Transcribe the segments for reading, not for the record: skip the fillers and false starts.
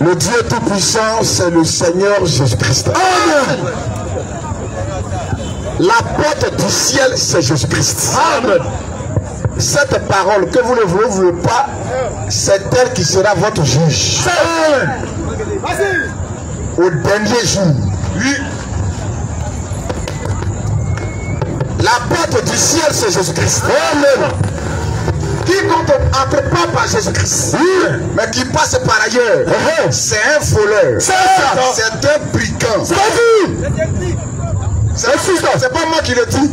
Le Dieu Tout-Puissant, c'est le Seigneur Jésus-Christ. Amen. La porte du ciel, c'est Jésus-Christ. Amen. Cette parole, que vous le voulez ou voulez pas, c'est elle qui sera votre juge. Amen. Au dernier jour. Oui. La porte du ciel, c'est Jésus-Christ. Amen. Quiconque n'entre pas par Jésus-Christ, mais qui passe par ailleurs, c'est un voleur. C'est un brigand. C'est pas moi qui le dis.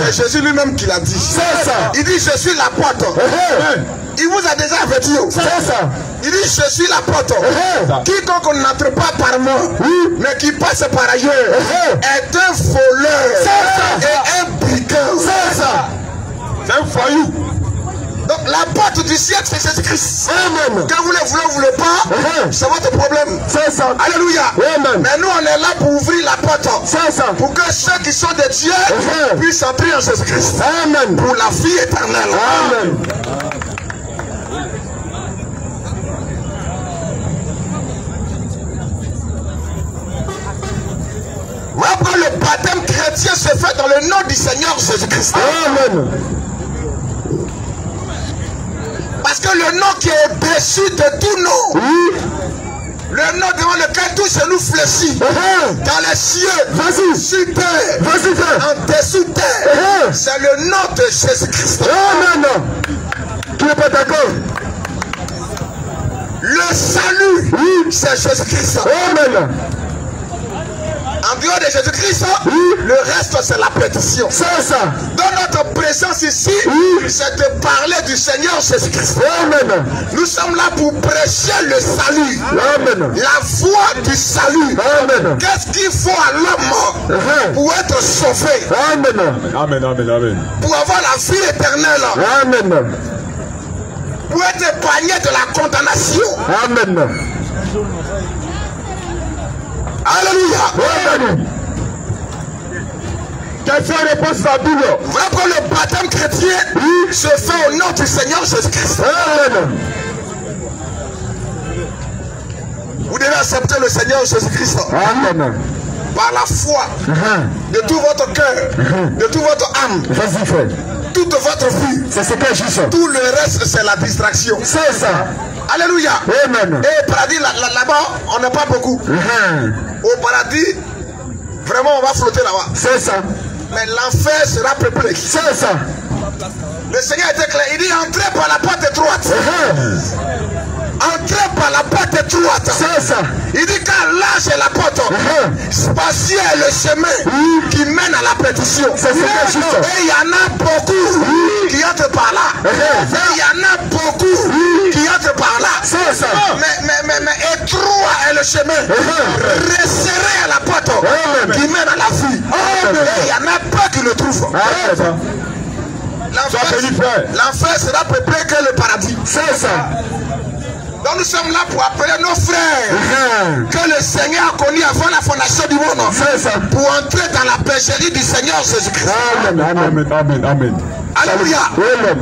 C'est Jésus lui-même qui l'a dit. Il dit je suis la porte. Il vous a déjà averti. Il dit je suis la porte. Quiconque n'entre pas par moi, mais qui passe par ailleurs, est un voleur et un brigand. C'est un voyou. Donc la porte du ciel, c'est Jésus-Christ. Amen. Que vous le voulez ou vous voulez pas, c'est votre problème. C'est ça. Alléluia. Amen. Mais nous, on est là pour ouvrir la porte. C'est ça. Pour que ceux qui sont de Dieu puissent entrer en Jésus-Christ. Amen. Pour la vie éternelle. Amen. Après le baptême chrétien se fait dans le nom du Seigneur Jésus-Christ. Amen. Parce que le nom qui est au-dessus de tout nom, le nom devant lequel tout genou fléchit, dans les cieux, sur terre, en dessous terre, c'est le nom de Jésus-Christ. Amen. Tu n'es pas d'accord? Le salut, c'est Jésus-Christ. Amen. En dehors de Jésus-Christ, le reste c'est la perdition. C'est ça. Dans notre présence ici, c'est de parler du Seigneur Jésus-Christ. Amen. Nous sommes là pour prêcher le salut. Amen. La voie du salut. Amen. Qu'est-ce qu'il faut à l'homme pour être sauvé? Amen. Amen, amen, amen. Pour avoir la vie éternelle. Amen. Pour être épargné de la condamnation. Amen. Alléluia. Amen. Quelle soit la réponse à la Bible? Vraiment le baptême chrétien se fait au nom du Seigneur Jésus-Christ. Amen. Vous devez accepter le Seigneur Jésus-Christ. Amen. Par la foi, de tout votre cœur, de toute votre âme. Vas-y, frère. Toute votre vie. C'est ce que je dis. Tout le reste, c'est la distraction. C'est ça. Alléluia. Amen. Et paradis, là-bas, on n'a pas beaucoup. Au paradis, vraiment, on va flotter là-bas. C'est ça. Mais l'enfer sera peuplé. C'est ça. Le Seigneur était clair. Il dit entrez par la porte étroite. Entrez par la porte étroite. C'est ça. Il dit car large est la porte. Spacieux est le chemin qui mène à la perdition. C'est ce que je dis. Et il y en a beaucoup qui entrent par là. Et il y en a beaucoup qui entrent par là. C'est ça. Mais étroit est le chemin. Resserré à la porte qui mène à la vie. Et il y en a pas qui le trouvent. L'enfer sera peuplé que le paradis. C'est ça. Donc nous sommes là pour appeler nos frères que le Seigneur a connu avant la fondation du monde. C'est ça. Pour entrer dans la bergerie du Seigneur Jésus-Christ. Amen, amen, amen, amen. Alléluia. Amen.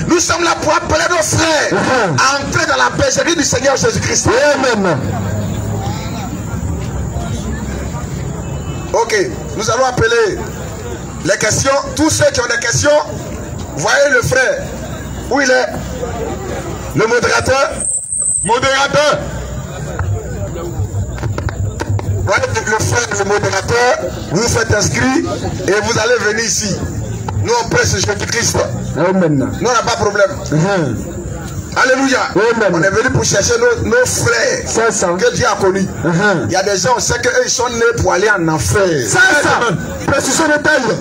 Nous sommes là pour appeler nos frères à entrer dans la bergerie du Seigneur Jésus-Christ. Amen. Ok, nous allons appeler les questions. Tous ceux qui ont des questions, voyez le frère. Où il est? Le modérateur. Modérateur. Voyez le frère, le modérateur. Vous vous faites inscrit et vous allez venir ici. Nous on prêche Jésus-Christ. Amen. Nous on n'a pas de problème. Alléluia. Amen. On est venu pour chercher nos frères. C'est ça. Que Dieu a connus. Il y a des gens, on sait qu'eux ils sont nés pour aller en enfer. C'est ça. Précision de taille.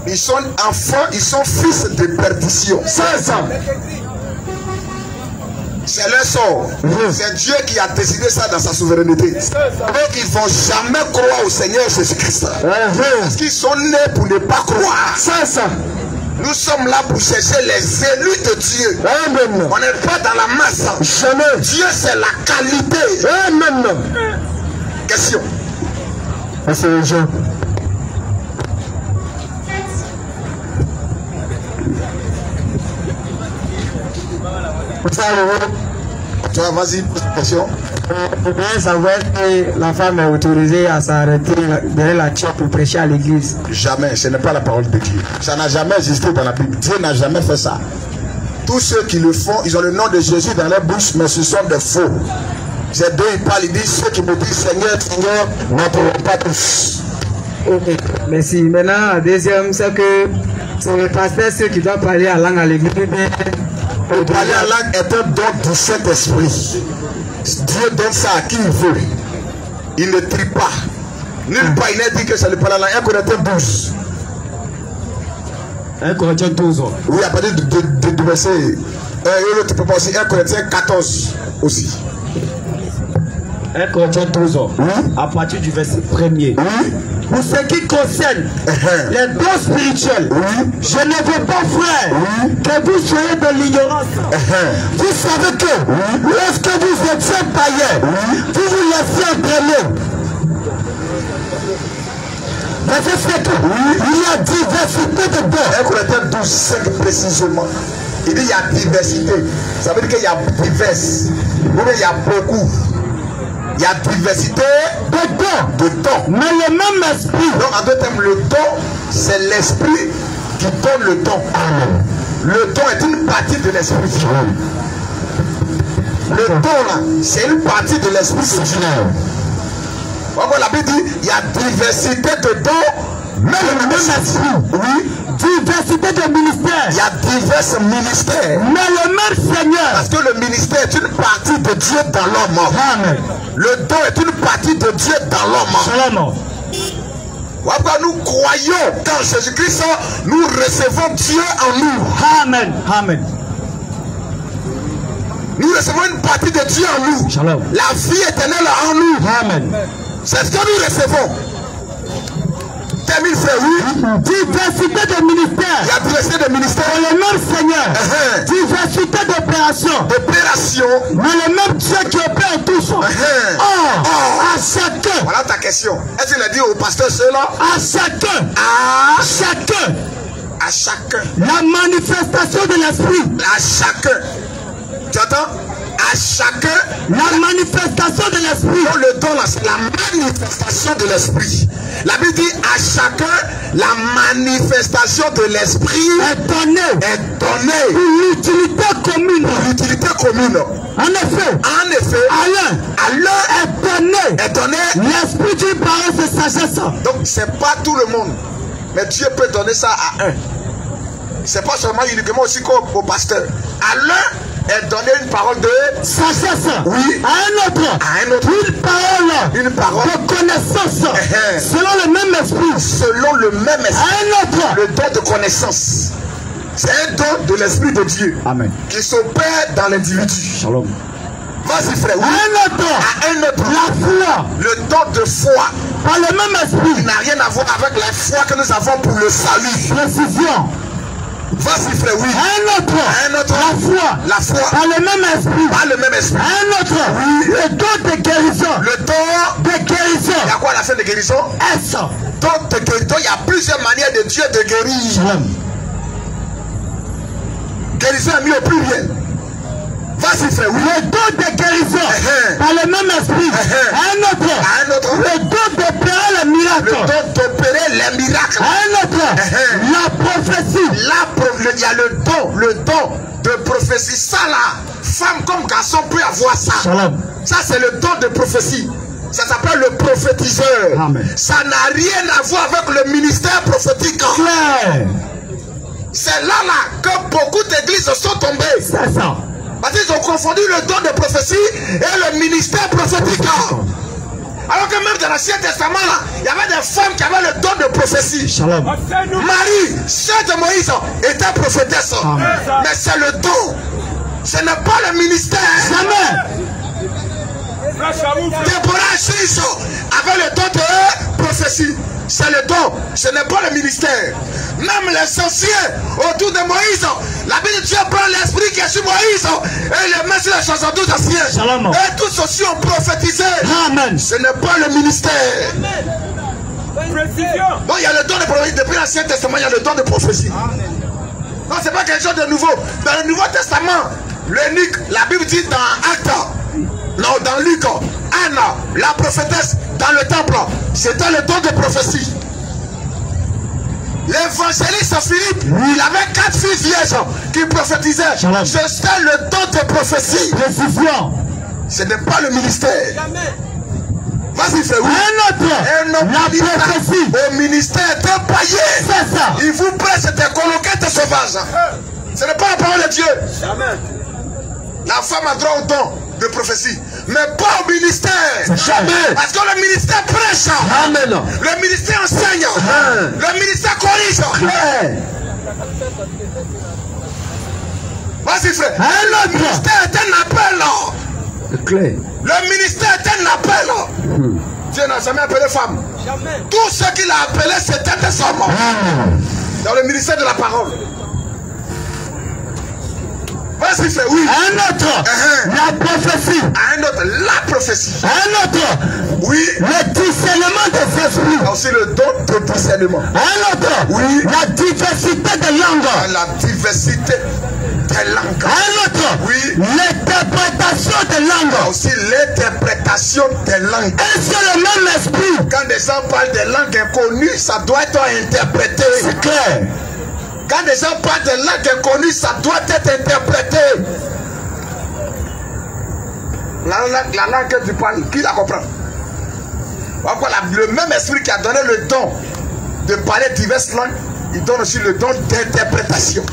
Ils sont enfants, ils sont fils de perdition. C'est ça. C'est leur sort. C'est Dieu qui a décidé ça dans sa souveraineté. Donc ils ne vont jamais croire au Seigneur Jésus-Christ. Parce qu'ils sont nés pour ne pas croire. C'est ça. Nous sommes là pour chercher les élus de Dieu. Amen. On n'est pas dans la masse. Jamais. Dieu c'est la qualité. Amen. Question. C'est les gens. Toi, vas-y, pose question. Vous devez savoir que la femme est autorisée à s'arrêter derrière la tire pour prêcher à l'église. Jamais, ce n'est pas la parole de Dieu. Ça n'a jamais existé dans la Bible. Dieu n'a jamais fait ça. Tous ceux qui le font, ils ont le nom de Jésus dans leur bouche, mais ce sont des faux. Ces deux, ils parlent, ils disent, ceux qui me disent Seigneur, Seigneur, n'entreront pas tous. Ok, merci. Maintenant, la deuxième, c'est que c'est le pasteur ceux qui doivent parler en langue à l'église. Parler en langue est un don du Saint-Esprit. Dieu donne ça à qui il veut. Il ne trie pas. Nulle part il n'est dit que c'est le parler en langue. 1 Corinthiens 12. 1 Corinthiens 12. Oui, à partir de verset. Tu peux pas aussi 1 Corinthiens 14 aussi. 1 Corinthiens 12, oui. À partir du verset 1er. Oui. Pour ce qui concerne les dons spirituels, oui. Je ne veux pas, frère, oui. Que vous soyez de l'ignorance. Vous savez que lorsque vous étiez païens, vous vous laissiez entraîner. Verset 5, il y a diversité de dons. 1 Corinthiens 12, 5 précisément. Il dit il y a diversité. Ça veut dire qu'il y a diverses. Ou bien il y a beaucoup. Il y a diversité de dons. Mais le même esprit. Donc en deux termes, le don, c'est l'esprit qui donne le don. Le don est une partie de l'esprit. Le don là, c'est une partie de l'esprit. La Bible dit, il y a diversité de dons, mais le même esprit. Oui. Diversité de ministères. Il y a divers ministères. Mais le même Seigneur. Parce que le ministère est une partie de Dieu dans l'homme. Amen. Le don est une partie de Dieu dans l'homme. Pourquoi nous croyons qu'en Jésus-Christ, nous recevons Dieu en nous. Amen. Amen. Nous recevons une partie de Dieu en nous. Shalom. La vie éternelle en nous. Amen. C'est ce que nous recevons. Termine, frère, oui. Diversité de ministères. Il y a diversité de ministères. Mais le même Seigneur. Diversité d'opérations. D'opérations. Mais le même Dieu qui opère tous. À chacun. Voilà ta question. Est-ce qu'il a dit au pasteur cela? À chacun. À chacun. À chacun. La manifestation de l'esprit. À chacun. Tu entends? À chacun. La manifestation de l'esprit. Non, le don là, c'est la manifestation de l'esprit. La Bible dit à chacun la manifestation de l'esprit est donnée. Pour l'utilité commune. Pour l'utilité commune. En effet, à l'un est donné l'esprit d'une parole de sagesse. Donc c'est pas tout le monde, mais Dieu peut donner ça à un. C'est pas seulement uniquement aussi au pasteur. À l'un est donné une parole de sagesse. Oui. À un autre. Une parole de connaissance. Selon le même esprit. Selon le même esprit. À un autre. Le don de connaissance. C'est un don de l'esprit de Dieu. Amen. Qui s'opère dans l'individu. Shalom. Vas-y frère. Oui. À un autre. La foi. Le don de foi. Par le même esprit. Il n'a rien à voir avec la foi que nous avons pour le salut. Précision. Vas-y frère, oui. Un autre. La foi. Par le même esprit. Par le même esprit. Un autre. Oui. Le don de guérison. Le don de guérison. Il y a quoi à la fin de guérison? Don de guérison. Il y a plusieurs manières de Dieu de guérir. Guérison est mis au pluriel. Vas-y frère, oui. Le don de guérison. Par le même esprit. Un autre. Le don d'opérer les miracles. Le don d'opérer les miracles. Un autre. La prophétie. Il y a le don de prophétie. Ça là, femme comme garçon peut avoir ça. Shalom. Ça c'est le don de prophétie. Ça s'appelle le prophétiseur. Amen. Ça n'a rien à voir avec le ministère prophétique. C'est là que beaucoup d'églises sont tombées. C'est ça. Parce qu'ils ont confondu le don de prophétie et le ministère prophétique. Alors que même dans l'Ancien Testament, là, il y avait des femmes qui avaient le don de prophétie. Shalom. Marie, sœur de Moïse, était prophétesse. Mais c'est le don. Ce n'est pas le ministère. Jamais. Déborah Chiso avait le don de prophétie. C'est le don, ce n'est pas le ministère. Même les anciens autour de Moïse, la Bible de Dieu prend l'esprit qui est sur Moïse et il le met sur les 72 anciens. Shalom. Et tous aussi ont prophétisé. Amen. Ce n'est pas le ministère. Bon, il y a le don de prophétie. Depuis l'Ancien Testament, il y a le don de prophétie. Non, c'est pas quelque chose de nouveau. Dans le Nouveau Testament, l'eunuque, la Bible dit dans Actes, Non, dans Luc 1, la prophétesse dans le temple, c'était le don de prophétie. L'évangéliste Philippe, il avait 4 filles vierges qui prophétisaient. C'était le don de prophétie. Précision. Ce n'est pas le ministère. Vas-y, frère. Oui. Un autre. La prophétie. Au ministère d'un païen. C'est ça. Il vous presse des coloquettes sauvages. Ce n'est pas la parole de Dieu. Jamais. La femme a droit au don de prophétie, mais pas au ministère. Jamais. Parce que le ministère prêche. Amen. Le ministère enseigne. Le ministère corrige. Vas-y, frère. Le ministère est un appel. Le ministère est un appel. Dieu n'a jamais appelé femme. Jamais. Tout ce qu'il a appelé, c'était des hommes. Dans le ministère de la parole. Vas-y, frère, oui. Un autre. La prophétie. Un autre, la prophétie. Un autre. Oui. Le discernement des esprits. Aussi le don de discernement. Un autre. Oui. La diversité des langues. La diversité des langues. Un autre. Oui. L'interprétation des langues. Aussi l'interprétation des langues. Et c'est le même esprit. Quand des gens parlent des langues inconnues, ça doit être interprété. C'est clair. Quand des gens parlent de langues inconnues, ça doit être interprété. La langue que tu parles, qui la comprend? Le même esprit qui a donné le don de parler diverses langues, il donne aussi le don d'interprétation.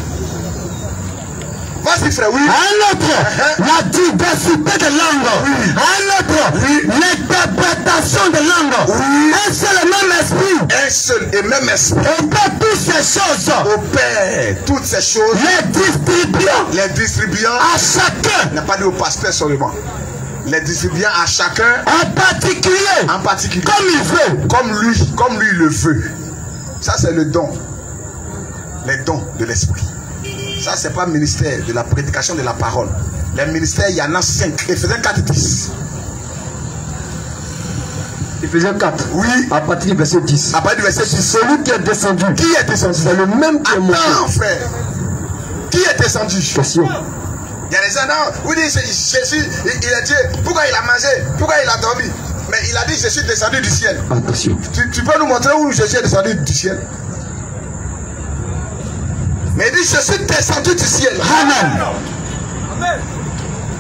Vas-y, frère, oui. Un autre, la diversité des langues. Oui. Un autre, l'interprétation des langues. Oui. Un seul et même esprit. Un seul et même esprit. Opère toutes ces choses. Opère toutes ces choses. Les distribuant à chacun. Il n'a pas dit au pasteur seulement. Les distribuant à chacun. En particulier. En particulier. Comme il veut. Comme lui le veut. Ça, c'est le don. Les dons de l'esprit. Ça, c'est pas le ministère de la prédication de la parole. Les ministères, il y en a 5. Éphésiens 4, 10. Éphésiens 4. Oui. À partir du verset 10. À partir du verset 10. Celui qui est descendu. Qui est descendu? C'est le même qui est monté. Attends, frère. Qui est descendu? Question. Il y a des gens, non, vous dites Jésus, il est Dieu. Pourquoi il a mangé? Pourquoi il a dormi? Mais il a dit, je suis descendu du ciel. Attention. Tu peux nous montrer où Jésus est descendu du ciel? Mais il dit, je suis descendu du ciel. Amen.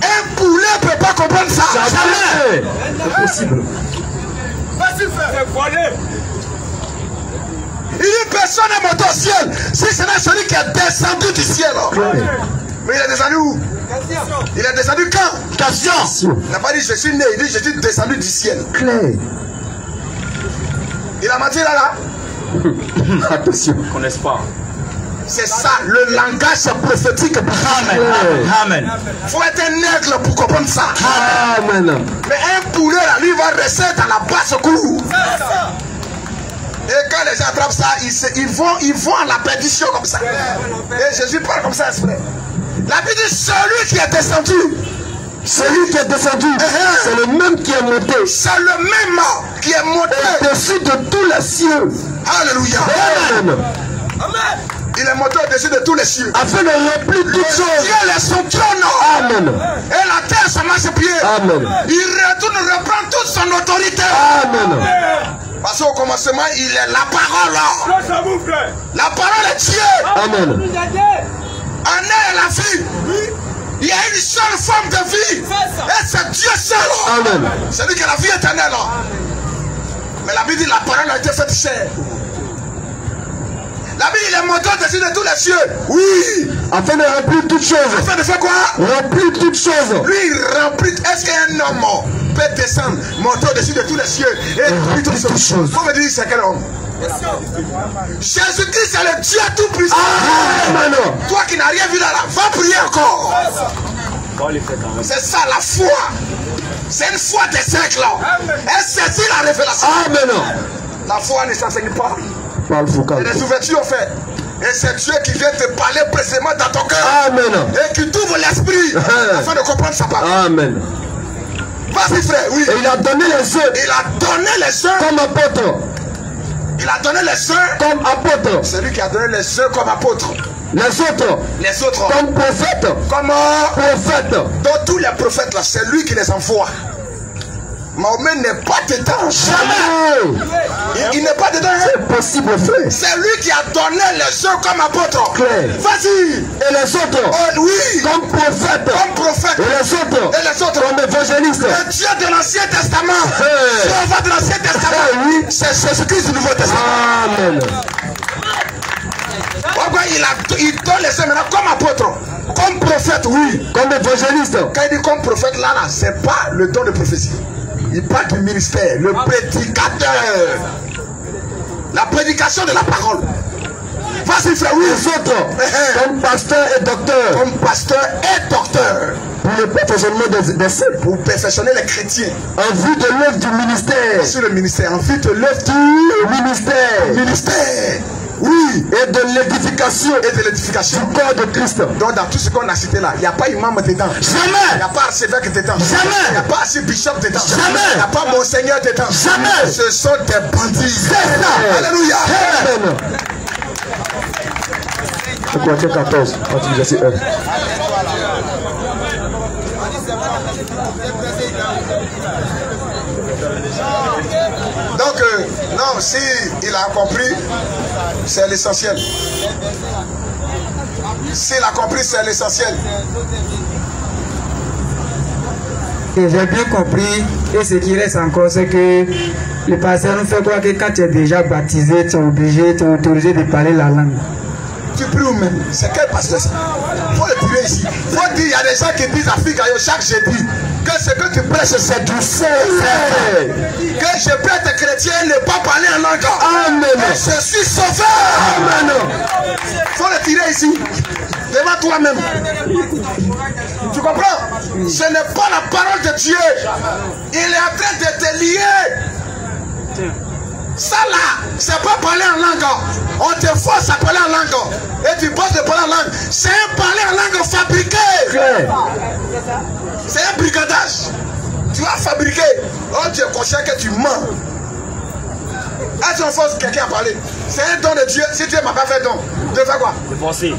Un poulet ne peut pas comprendre ça. Jamais. Impossible. Vas-y, frère. Il dit, personne n'est monté au ciel. Si ce n'est celui qui est descendu du ciel. Mais il est descendu où? Il est descendu quand? Question. Il n'a pas dit, je suis né. Il dit, je suis descendu du ciel. Clair. Il a menti là. Attention. Qu'on n'est pas. C'est ça, le langage prophétique. Amen. Il faut être un aigle pour comprendre ça. Amen. Mais un poulet, là, lui, va rester dans la basse cour. Et quand les gens attrapent ça, ils vont à la perdition comme ça. Et Jésus parle comme ça, frère. La Bible dit, celui qui est descendu. Celui qui est descendu, c'est le même qui est monté. C'est le même qui est monté. Au-dessus de tous les cieux. Alléluia. Amen. Amen. Il est monté au-dessus de tous les cieux. Afin de remplir toutes choses. Dieu est son trône. Amen. Et la terre se marche pied. Amen. Il retourne, reprend toute son autorité. Amen. Parce qu'au commencement, il est la parole. La parole est Dieu. Amen. En est la vie. Il y a une seule forme de vie. Et c'est Dieu seul. Amen. C'est lui qui a la vie éternelle. Mais la Bible dit la parole a été faite chair. La Bible, il est monté au-dessus de tous les cieux. Oui. Afin de remplir toutes choses. Afin de faire quoi? Remplir toutes choses. Lui, il remplit. Est-ce qu'un homme peut descendre, monter au-dessus de tous les cieux et remplir toutes choses? Vous me dites, c'est quel homme? Jésus-Christ, c'est le Dieu tout-puissant. Amen. Toi qui n'as rien vu là, va prier encore. C'est ça la foi. C'est une foi des siècles. Elle saisit la révélation. Amen. La foi ne s'enseigne pas. Parle Foucault. C'est des ouvertures en fait. Et c'est Dieu qui vient te parler précisément dans ton cœur. Amen. Et qui t'ouvre l'esprit afin de comprendre sa parole. Amen. Vas-y frère, oui. Et il a donné les uns. Il a donné les uns comme apôtres. Il a donné les uns comme apôtres. C'est lui qui a donné les uns comme apôtres. Les autres. Comme prophètes. Comment? Prophètes. Dans tous les prophètes là, c'est lui qui les envoie. Mahomet n'est pas dedans. Jamais. Il n'est pas dedans. C'est possible, frère. C'est lui qui a donné les uns comme apôtres. Claire. Vas-y. Et les autres. Oh, oui. Comme prophètes. Comme prophètes. Et les autres. Et les autres. Comme évangélistes. Le Dieu de l'Ancien Testament. Si on va de l'Ancien Testament, oui. c'est Jésus-Christ du Nouveau Testament. Amen. Il donne les uns maintenant comme apôtres. Comme prophète, oui. Comme évangéliste. Quand il dit comme prophète, là, c'est pas le don de prophétie. Il parle du ministère, le prédicateur. La prédication de la parole. Vas-y, frère, oui. Les autres, comme pasteur et docteur. Comme pasteur et docteur. Pour le perfectionnement des saints. Pour perfectionner les chrétiens. En vue de l'œuvre du ministère. Sur le ministère. En vue de l'œuvre du ministère. Ministère. Oui. Et de l'édification. Et de l'édification. Du corps de Christ. Donc dans tout ce qu'on a cité là, il n'y a pas imam dedans. Jamais. Il n'y a pas archevêque dedans. Jamais. Il n'y a pas archbishop dedans. Jamais. Il n'y a pas monseigneur dedans. Jamais. Ce sont des bandits. C'est ça. Alléluia. Amen. Corinthiens 14, verset 1. Donc, non, si il a compris, c'est l'essentiel. S'il a compris, c'est l'essentiel. J'ai bien compris, et ce qui reste encore, c'est que le pasteur nous fait croire que quand tu es déjà baptisé, tu es obligé, tu es autorisé de parler la langue. Tu pries ou même? C'est quel pasteur ça? Il faut le tirer ici. Il faut dire, il y a des gens qui disent à Fika chaque jeudi que ce que tu prêches c'est du feu. Que je peux être chrétien et ne pas parler en langue. Amen. Et je suis sauvé. Amen. Il faut le tirer ici. Devant toi-même. Tu comprends? Ce n'est pas la parole de Dieu. Il est en train de te lier. Ça là, c'est pas parler en langue. On te force à parler en langue. Et tu penses de parler en langue. C'est un parler en langue fabriqué. C'est un brigadage. Tu as fabriqué. Oh, tu es conscient que tu mens. Est-ce qu'on force quelqu'un à parler? C'est un don de Dieu. Si Dieu m'a pas fait don, de faire quoi? De penser.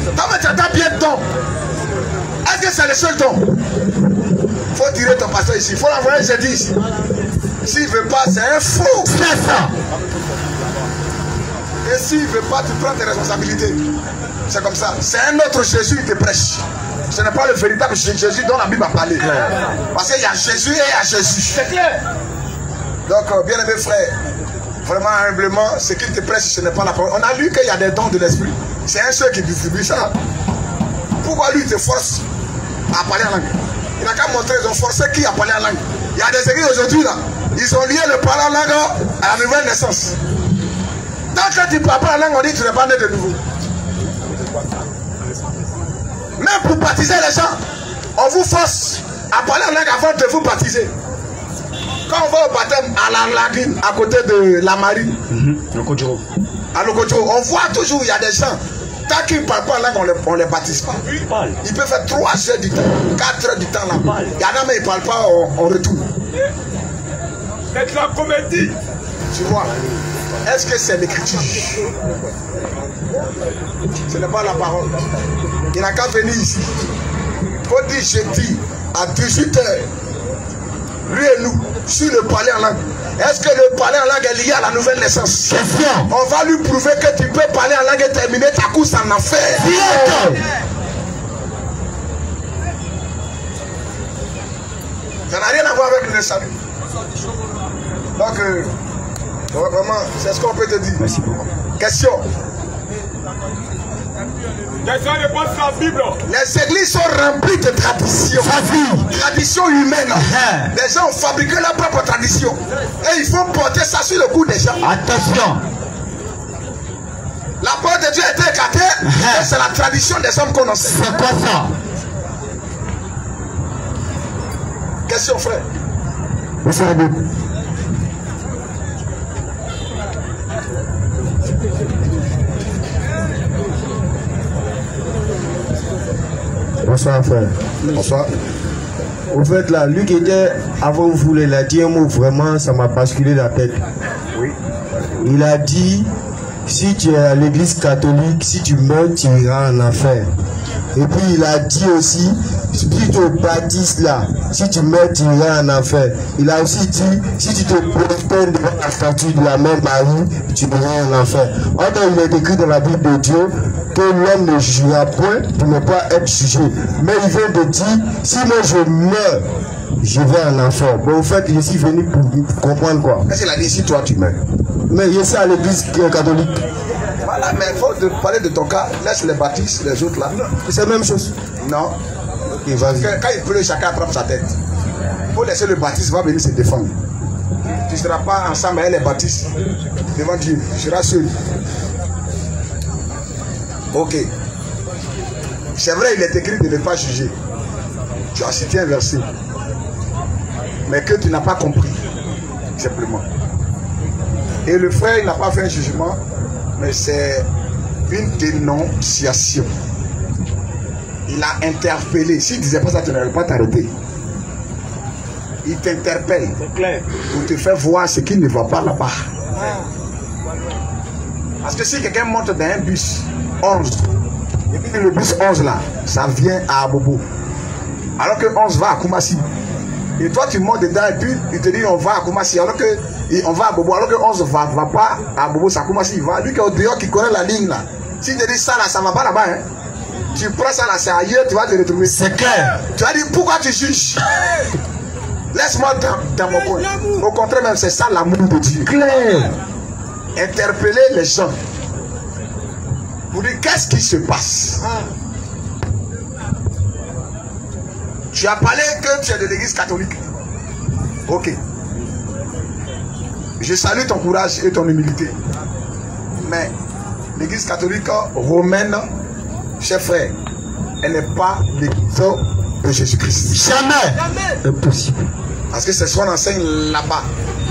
Tu as bien don. Est-ce que c'est le seul don? Il faut tirer ton pasteur ici. Il faut l'envoyer jeudi ici. S'il ne veut pas, c'est un fou. C'est ça. Et s'il ne veut pas, tu prends tes responsabilités. C'est comme ça. C'est un autre Jésus qui te prêche. Ce n'est pas le véritable Jésus dont la Bible a parlé. Parce qu'il y a Jésus et il y a Jésus. C'est clair. Donc, bien aimé frère, vraiment humblement, ce qu'il te prêche, ce n'est pas la parole. On a lu qu'il y a des dons de l'esprit. C'est un seul qui distribue ça. Pourquoi lui te force à parler en langue? Il n'a qu'à montrer, ils ont forcé qui a parlé en langue. Il y a des églises aujourd'hui là, ils ont lié le parler en langue à la nouvelle naissance. Donc quand tu parles pas en langue, on dit que tu n'es pas né de nouveau. Même pour baptiser les gens, on vous force à parler en langue avant de vous baptiser. Quand on va au baptême à la lagune, à côté de la marine, à Lokodjo, on voit toujours, il y a des gens. Tant qu'ils ne parlent pas en langue, on ne les baptise pas. Ils peuvent faire 3 heures du temps, 4 heures du temps là. Il y en a mais ils ne parlent pas, on retourne. C'est la comédie. Tu vois, est-ce que c'est l'écriture? Ce n'est pas la parole. Il n'a qu'à venir ici. Il faut dire jeudi à 18h. Lui et nous, sur le parler en langue. Est-ce que le parler en langue est lié à la nouvelle naissance? Question. On va lui prouver que tu peux parler en langue et terminer ta course en enfer. Ça n'a rien à voir avec le salut. Donc, vraiment, c'est ce qu'on peut te dire. Merci beaucoup. Question. La Bible. Les églises sont remplies de traditions. Traditions humaines. Les gens ont fabriqué leur propre tradition. Et il faut porter ça sur le cou des gens. Attention. La parole de Dieu a été écartée. C'est la tradition des hommes qu'on enseigne. C'est quoi ça? Question, frère. Bonsoir. Bonsoir frère. Bonsoir. Au fait là, lui qui était avant vous, il a dit un mot vraiment, ça m'a basculé la tête. Oui. Il a dit si tu es à l'église catholique, si tu meurs, tu iras en enfer. Et puis il a dit aussi, si tu te baptises là, si tu meurs, tu iras en enfer. Il a aussi dit, si tu te prosternes devant la statue de la mère Marie, tu iras en enfer. Or, il est écrit dans la Bible de Dieu que l'homme ne jugera point pour ne pas être jugé. Mais il vient de dire, si moi je meurs, je vais en enfer. Bon, en fait, je suis venu pour comprendre quoi. Qu'est-ce qu'il a dit si toi tu meurs? Mais je suis à l'église catholique. Voilà, mais il faut parler de ton cas. Laisse les baptistes, les autres là. C'est la même chose. Non. Okay, vas-y. Quand il pleut, chacun attrape sa tête. Il faut laisser le baptiste, va venir se défendre. Tu ne seras pas ensemble avec les baptistes devant Dieu. Tu seras seul. Ok. C'est vrai, il est écrit de ne pas juger. Tu as cité un verset. Mais que tu n'as pas compris. Simplement. Et le frère, il n'a pas fait un jugement, mais c'est une dénonciation. Il a interpellé. S'il ne disait pas ça, tu n'aurais pas t'arrêter. Il t'interpelle pour te faire voir ce qui ne va pas là-bas. Parce que si quelqu'un monte dans un bus 11, et puis le bus 11 là, ça vient à Abobo, alors que 11 va à Koumassi. Et toi tu montes dedans et puis il te dit on va à Koumassi, alors que on va à Bobo, alors que 11 va pas à Bobo, ça Koumassi, il va. Lui qui est au dehors, qui connaît la ligne là. S'il te dit ça là, ça va pas là-bas, hein. Tu prends ça là, c'est ailleurs, tu vas te retrouver. C'est clair. Tu vas dire pourquoi tu juges? Laisse-moi dans mon coin. Au contraire même, c'est ça l'amour de Dieu. Clair. Interpeller les gens. Pour dire qu'est-ce qui se passe. Tu as parlé que tu es de l'église catholique. Ok. Je salue ton courage et ton humilité. Mais l'église catholique romaine, chers frères, elle n'est pas l'église de Jésus-Christ. Jamais. Impossible. Parce que c'est ce qu'on enseigne là-bas.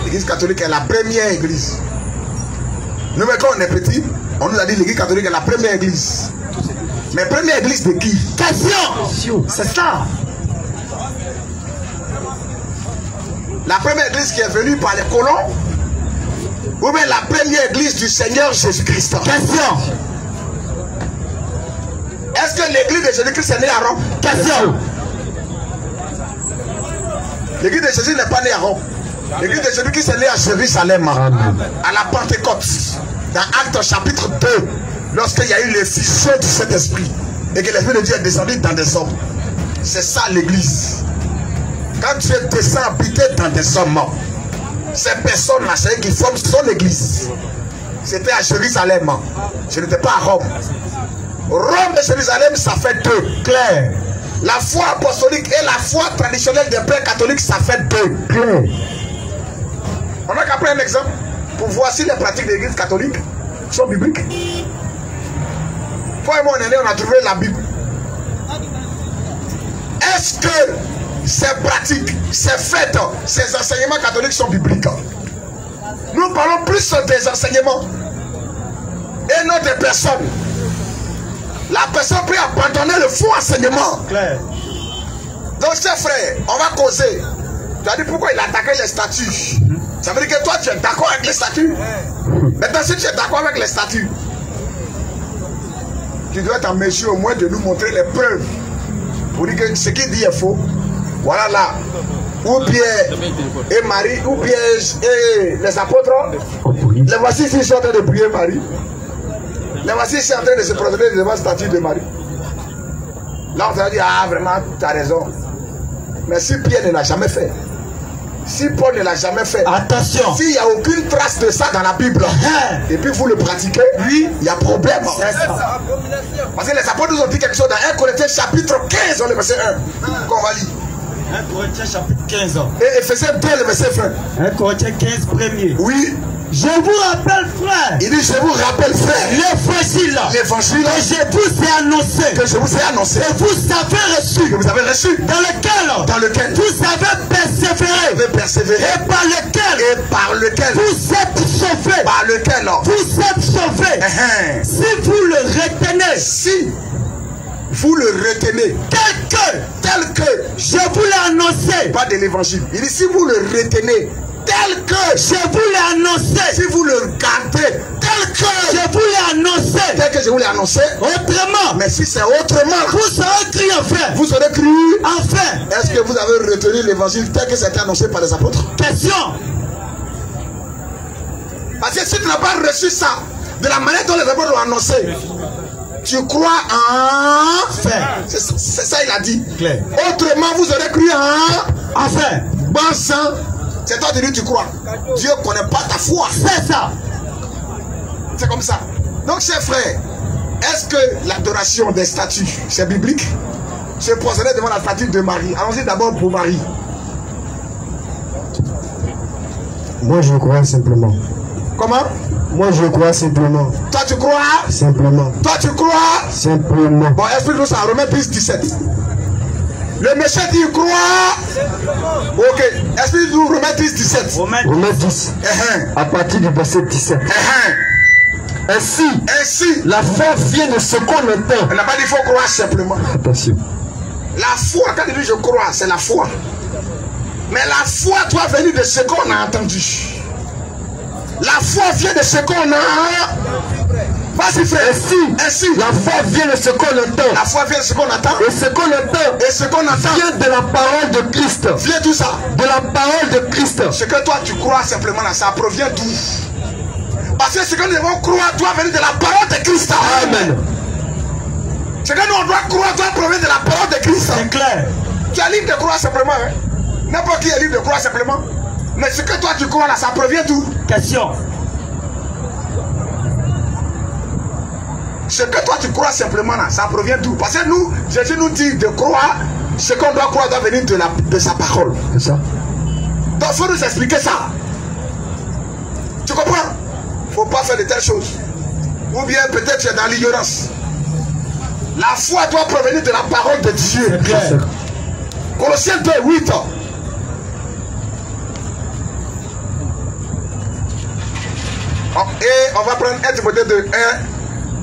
L'église catholique est la première église. Nous, mais quand on est petit, on nous a dit l'église catholique est la première église. Mais première église de qui? Question. C'est ça. La première église qui est venue par les colons, ou bien la première église du Seigneur Jésus-Christ? Question. Est-ce que l'église de Jésus-Christ est née à Rome? Question. L'église de Jésus n'est pas née à Rome. L'église de Jésus-Christ est née à Jérusalem, à la Pentecôte, dans Actes chapitre 2, lorsqu'il y a eu l'effusion du Saint-Esprit et que l'Esprit de Dieu est descendu dans des hommes. C'est ça l'église. Quand Dieu descend habiter dans des hommes, ces personnes-là, c'est qui forment son église. C'était à Jérusalem. Ce n'était pas à Rome. Rome et Jérusalem, ça fait deux. Clair. La foi apostolique et la foi traditionnelle des pères catholiques, ça fait deux. Clair. On n'a qu'à prendre un exemple pour voir si les pratiques de l'église catholique sont bibliques. Toi et moi, on est né, on a trouvé la Bible. Est-ce que ces pratiques, ces fêtes, ces enseignements catholiques sont bibliques? Nous parlons plus des enseignements et non des personnes. La personne peut abandonner le faux enseignement. Claire. Donc, chers frères, on va causer. Tu as dit pourquoi il a attaqué les statues. Ça veut dire que toi, tu es d'accord avec les statues. Maintenant, si tu es d'accord avec les statues, tu dois être en mesure au moins de nous montrer les preuves pour dire que ce qu'il dit est faux. Voilà là. Ou Pierre et Marie, ou Pierre et les apôtres. Les voici ici, ils sont en train de prier Marie. Les voici ici en train de se prosterner devant la statue de Marie. Là, on va dire, ah vraiment, tu as raison. Mais si Pierre ne l'a jamais fait, si Paul ne l'a jamais fait, attention, s'il n'y a aucune trace de ça dans la Bible, et puis vous le pratiquez, oui, il y a problème. Parce que les apôtres nous ont dit quelque chose dans 1 Corinthiens chapitre 15, le verset 1, qu'on va lire. 1 Corinthiens chapitre 15. Et Éphésiens 2, le verset 1. 1 Corinthiens 15, premier. Oui. Je vous rappelle, frère. Il dit, je vous rappelle, frère. L'évangile. L'évangile. Que je vous ai annoncé. Que je vous ai annoncé. Que vous avez reçu. Que vous avez reçu. Dans lequel vous avez persévéré. Vous avez persévéré. Et par lequel vous êtes sauvés. Par lequel vous êtes sauvés. Si vous le retenez. Si vous le retenez. Tel que je vous l'ai annoncé. Pas de l'évangile. Il dit, si vous le retenez. Tel tel que je vous l'ai annoncé. Si vous le gardez tel que je vous l'ai annoncé. Tel que je vous l'ai annoncé. Autrement. Mais si c'est autrement, vous serez cru enfin. Vous aurez cru enfin. Est-ce que vous avez retenu l'évangile tel que c'était annoncé par les apôtres? Question. Parce que si tu n'as pas reçu ça de la manière dont les apôtres l'ont annoncé, tu crois en fait. C'est ça il a dit. Claire. Autrement vous aurez cru en enfin. Bon sang. C'est toi de lui tu crois. Dieu ne connaît pas ta foi. C'est ça. C'est comme ça. Donc chers frères, est-ce que l'adoration des statues c'est biblique? Se poserait devant la statue de Marie. Allons-y d'abord pour Marie. Moi je crois simplement. Comment? Moi je crois simplement. Toi tu crois? Simplement. Toi tu crois? Simplement. Bon, explique-nous ça, Romains 10, 17. Le monsieur dit croit. Ok, explique-nous Romains 10, 17. Romains 10. À partir du verset 17. Ainsi, la foi vient de ce qu'on entend. On n'a pas dit qu'il faut croire simplement. Attention. La foi, quand il dit je crois, c'est la foi. Mais la foi doit venir de ce qu'on a entendu. La foi vient de ce qu'on a. Vas-y frère. Ainsi, la foi vient de ce qu'on entend. La foi vient de ce qu'on entend. Et ce qu'on entend. Et ce qu'on entend vient de la parole de Christ. Vient tout ça. De la parole de Christ. Ce que toi tu crois simplement là, ça provient d'où? Parce que ce que nous devons croire doit venir de la parole de Christ. Amen. Ce que nous on doit croire doit provenir de la parole de Christ. C'est clair. Tu es libre de croire simplement. Hein? N'importe qui est libre de croire simplement. Mais ce que toi tu crois là, ça provient d'où? Question. Ce que toi tu crois simplement là, ça provient d'où? Parce que nous, Jésus nous dit de croire, ce qu'on doit croire doit venir de sa parole. C'est ça. Donc il faut nous expliquer ça. Tu comprends? Il ne faut pas faire de telles choses. Ou bien peut-être tu es dans l'ignorance. La foi doit provenir de la parole de Dieu. C'est clair. Colossiens 2, 8. Et on va prendre 1 Timothée 2,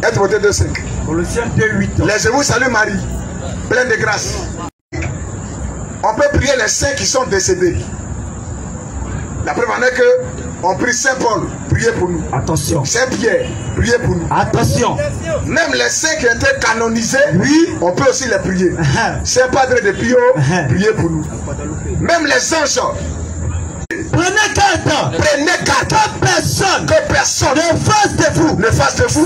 1 Timothée 2, 5. Colossiens 2, 8. Je vous salue Marie, pleine de grâce. On peut prier les saints qui sont décédés. La preuve en est que on prie Saint Paul, priez pour nous. Attention. Saint Pierre, priez pour nous. Attention. Même les saints qui ont été canonisés, oui, on peut aussi les prier. Saint Padre de Pio, priez pour nous. Même les anges. Prenez garde. Prenez garde. Que personne ne fasse de vous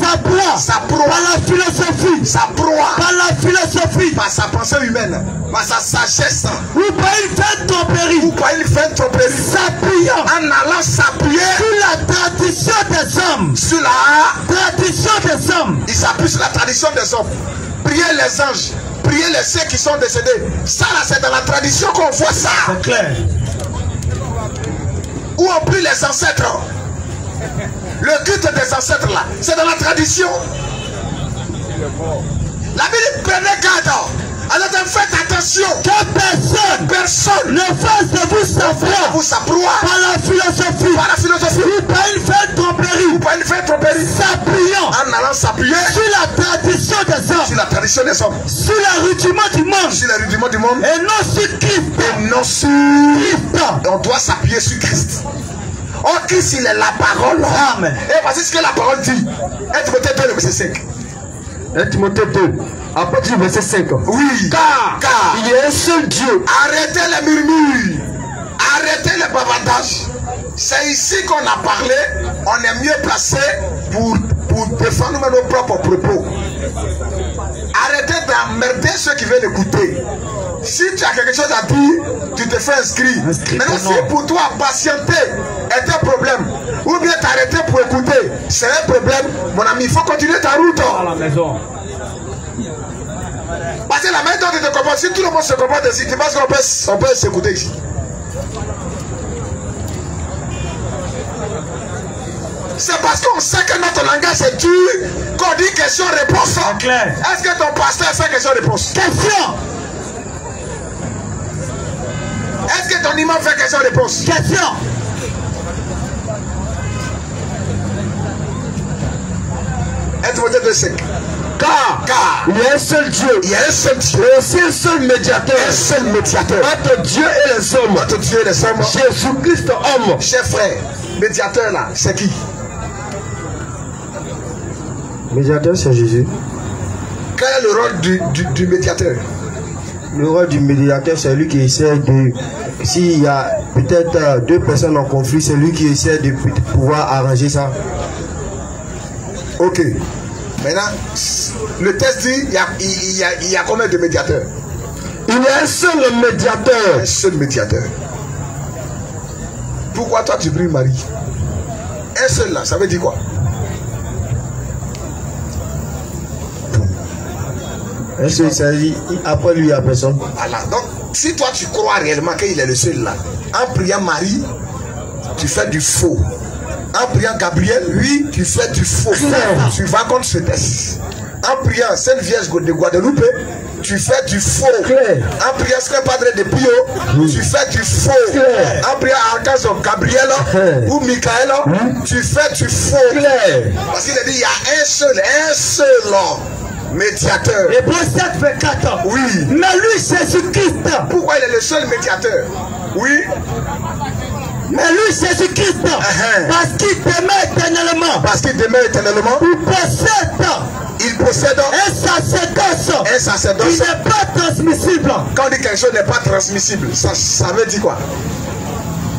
sa proie par la philosophie, sa proie par la philosophie, par sa pensée humaine, par sa sagesse, ou par une fin tromperie, ou par une fin tromperie, s'appuyant, en allant s'appuyer sur la tradition des hommes, sur la tradition des hommes. Il s'appuie sur la tradition des hommes. Priez les anges, priez les saints qui sont décédés. Ça là, c'est dans la tradition qu'on voit ça. C'est clair. Où on prie les ancêtres. Le culte des ancêtres là, c'est dans la tradition. La Bible prenez garde. Alors faites attention. Que personne ne fasse de vous sa proie par la philosophie, ou par une fin tromperie, s'appuyant, en allant s'appuyer sur la tradition des hommes, sur la tradition des hommes, sur les rudiments du monde, sur les rudiments du monde, et non sur Christ. Et non sur Christ. On doit s'appuyer sur Christ. Oh, Christ, il est la parole. Amen. Et voici ce que la parole dit. 1 Timothée 2, verset 5. 1 Timothée 2, à partir du verset 5. Oui. Car il y a un seul Dieu. Arrêtez les murmures. Arrêtez les bavardages. C'est ici qu'on a parlé. On est mieux placé pour défendre nos propres propos. Arrêtez d'emmerder ceux qui veulent écouter. Si tu as quelque chose à dire, tu te fais inscrire. Maintenant, si pour toi, patienter est un problème, ou bien t'arrêter pour écouter, c'est un problème, mon ami, il faut continuer ta route. À la maison. Parce que la main dont tu te comportes, si tout le monde se comporte ici, tu penses qu'on peut s'écouter ici. C'est parce qu'on sait que notre langage est dur qu'on dit question-réponse. Est-ce que ton pasteur fait question-réponse? Question. Est-ce que ton imam fait question-réponse? Question. Un Timothée 2, 5. Car il y a un seul Dieu. Il y a un seul Dieu. Et aussi un seul médiateur. Un seul médiateur. Entre Dieu et les hommes. Entre Dieu et les hommes. Jésus-Christ homme. Cher frère, médiateur là, c'est qui? Médiateur, c'est Jésus. Quel est le rôle du médiateur? Le rôle du médiateur, c'est lui qui essaie de... S'il y a peut-être deux personnes en conflit, c'est lui qui essaie de pouvoir arranger ça. Ok. Maintenant, le texte dit, il y a combien de médiateurs? Il y a un seul médiateur. Un seul médiateur. Pourquoi toi tu pries Marie? Un seul là, ça veut dire quoi? Un seul, ça dit, après lui, il n'y a personne. Voilà. Donc, si toi tu crois réellement qu'il est le seul là, en priant Marie, tu fais du faux. En priant Gabriel, lui, tu fais du faux. Tu vas contre ce texte. En priant Sainte Vierge de Guadeloupe, tu fais du faux. En priant Saint Padre de Pio, tu fais du faux. En priant Archange Gabriel ou Michael, tu fais du faux. Parce qu'il a dit il y a un seul médiateur. Hébreux 7, 24. Oui. Mais lui, Jésus-Christ. Pourquoi il est le seul médiateur? Oui. Mais lui, Jésus-Christ, parce qu'il t'aimait éternellement. Parce qu'il t'aimait éternellement. Il possède un sacerdoce. Il n'est pas transmissible. Quand on dit quelque chose n'est pas transmissible, ça veut dire quoi?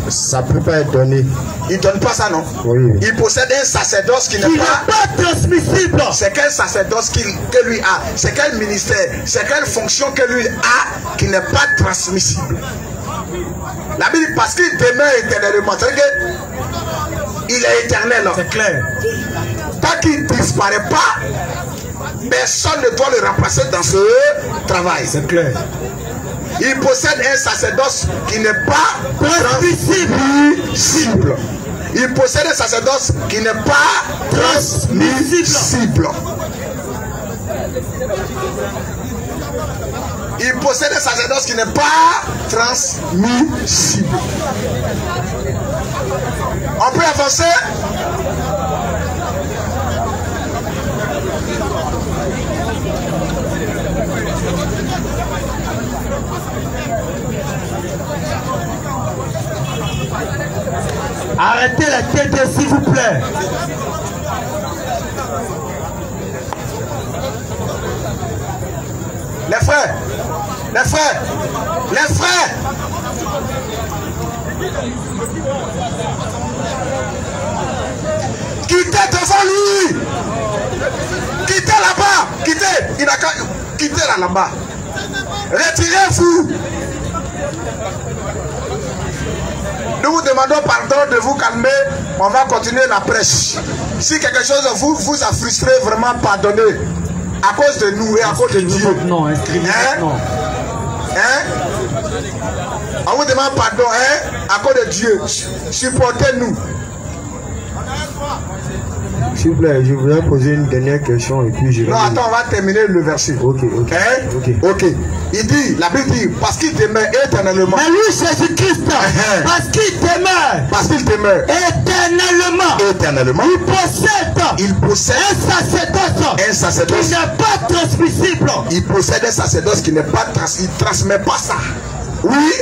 Ça ne peut pas être donné. Il ne donne pas ça, non? Oui. Il possède un sacerdoce qui n'est pas transmissible. C'est quel sacerdoce que lui a? C'est quel ministère? C'est quelle fonction que lui a qui n'est pas transmissible? La Bible dit parce qu'il demeure éternellement. Il est éternel. C'est clair. Tant qu'il ne disparaît pas, personne ne doit le remplacer dans ce travail. C'est clair. Il possède un sacerdoce qui n'est pas transmissible. Il possède un sacerdoce qui n'est pas transmissible. Il possède un sacerdoce qui n'est pas transmissible. On peut avancer. Arrêtez la tête, s'il vous plaît. Les frères, quittez devant lui, quittez là-bas, il n'a qu'à quitter là-bas, retirez-vous. Nous vous demandons pardon de vous calmer, on va continuer la prêche. Si quelque chose vous a frustré, vraiment pardonnez. À cause de nous et à cause de Dieu. Non, inscrivez votre nom. On vous demande pardon, à cause de Dieu. Supportez-nous. S'il vous plaît, je voudrais poser une dernière question et puis je vais... Non, attends, on va terminer le verset. Ok. Il dit, la Bible dit, parce qu'il t'aimait éternellement. Mais lui, Jésus-Christ, parce qu'il t'aimait. Parce qu'il t'aimait éternellement. Il possède un sacerdoce qui n'est pas transmissible. Il possède un sacerdoce qui n'est pas transmissible. Il ne transmet pas ça. Oui.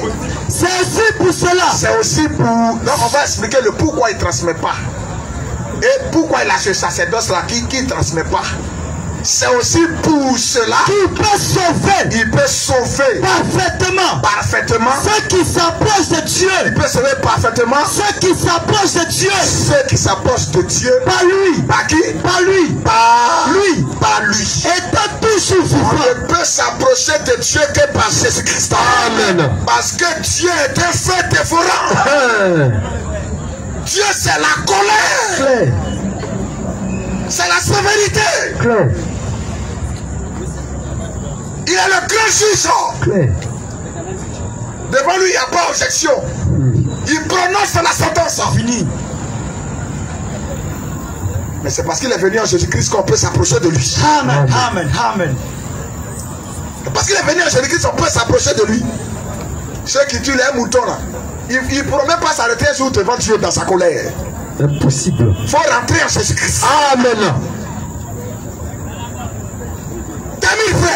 C'est aussi pour cela. C'est aussi pour... Donc on va expliquer le pourquoi il ne transmet pas. Et pourquoi il a ce sacerdoce-là qui ne transmet pas. C'est aussi pour cela qu'il peut sauver parfaitement ceux qui s'approchent de Dieu. Il peut sauver parfaitement ceux qui s'approchent de Dieu. Ceux qui s'approchent de Dieu. Par lui. Par qui? Par lui. Par lui. Étant toujours vivant. On ne peut s'approcher de Dieu que par Jésus-Christ. Amen. Parce que Dieu est un feu dévorant. Dieu, c'est la colère. C'est la sévérité. Il est le grand juge. Devant lui, il n'y a pas objection. Il prononce la sentence. Fini. Mais c'est parce qu'il est venu en Jésus-Christ qu'on peut s'approcher de lui. Amen. Parce qu'il est venu en Jésus-Christ, on peut s'approcher de lui. Ceux qui tuent les moutons là, il ne promet pas s'arrêter un jour devant Dieu dans sa colère. Impossible. Il faut rentrer en Jésus-Christ. Amen.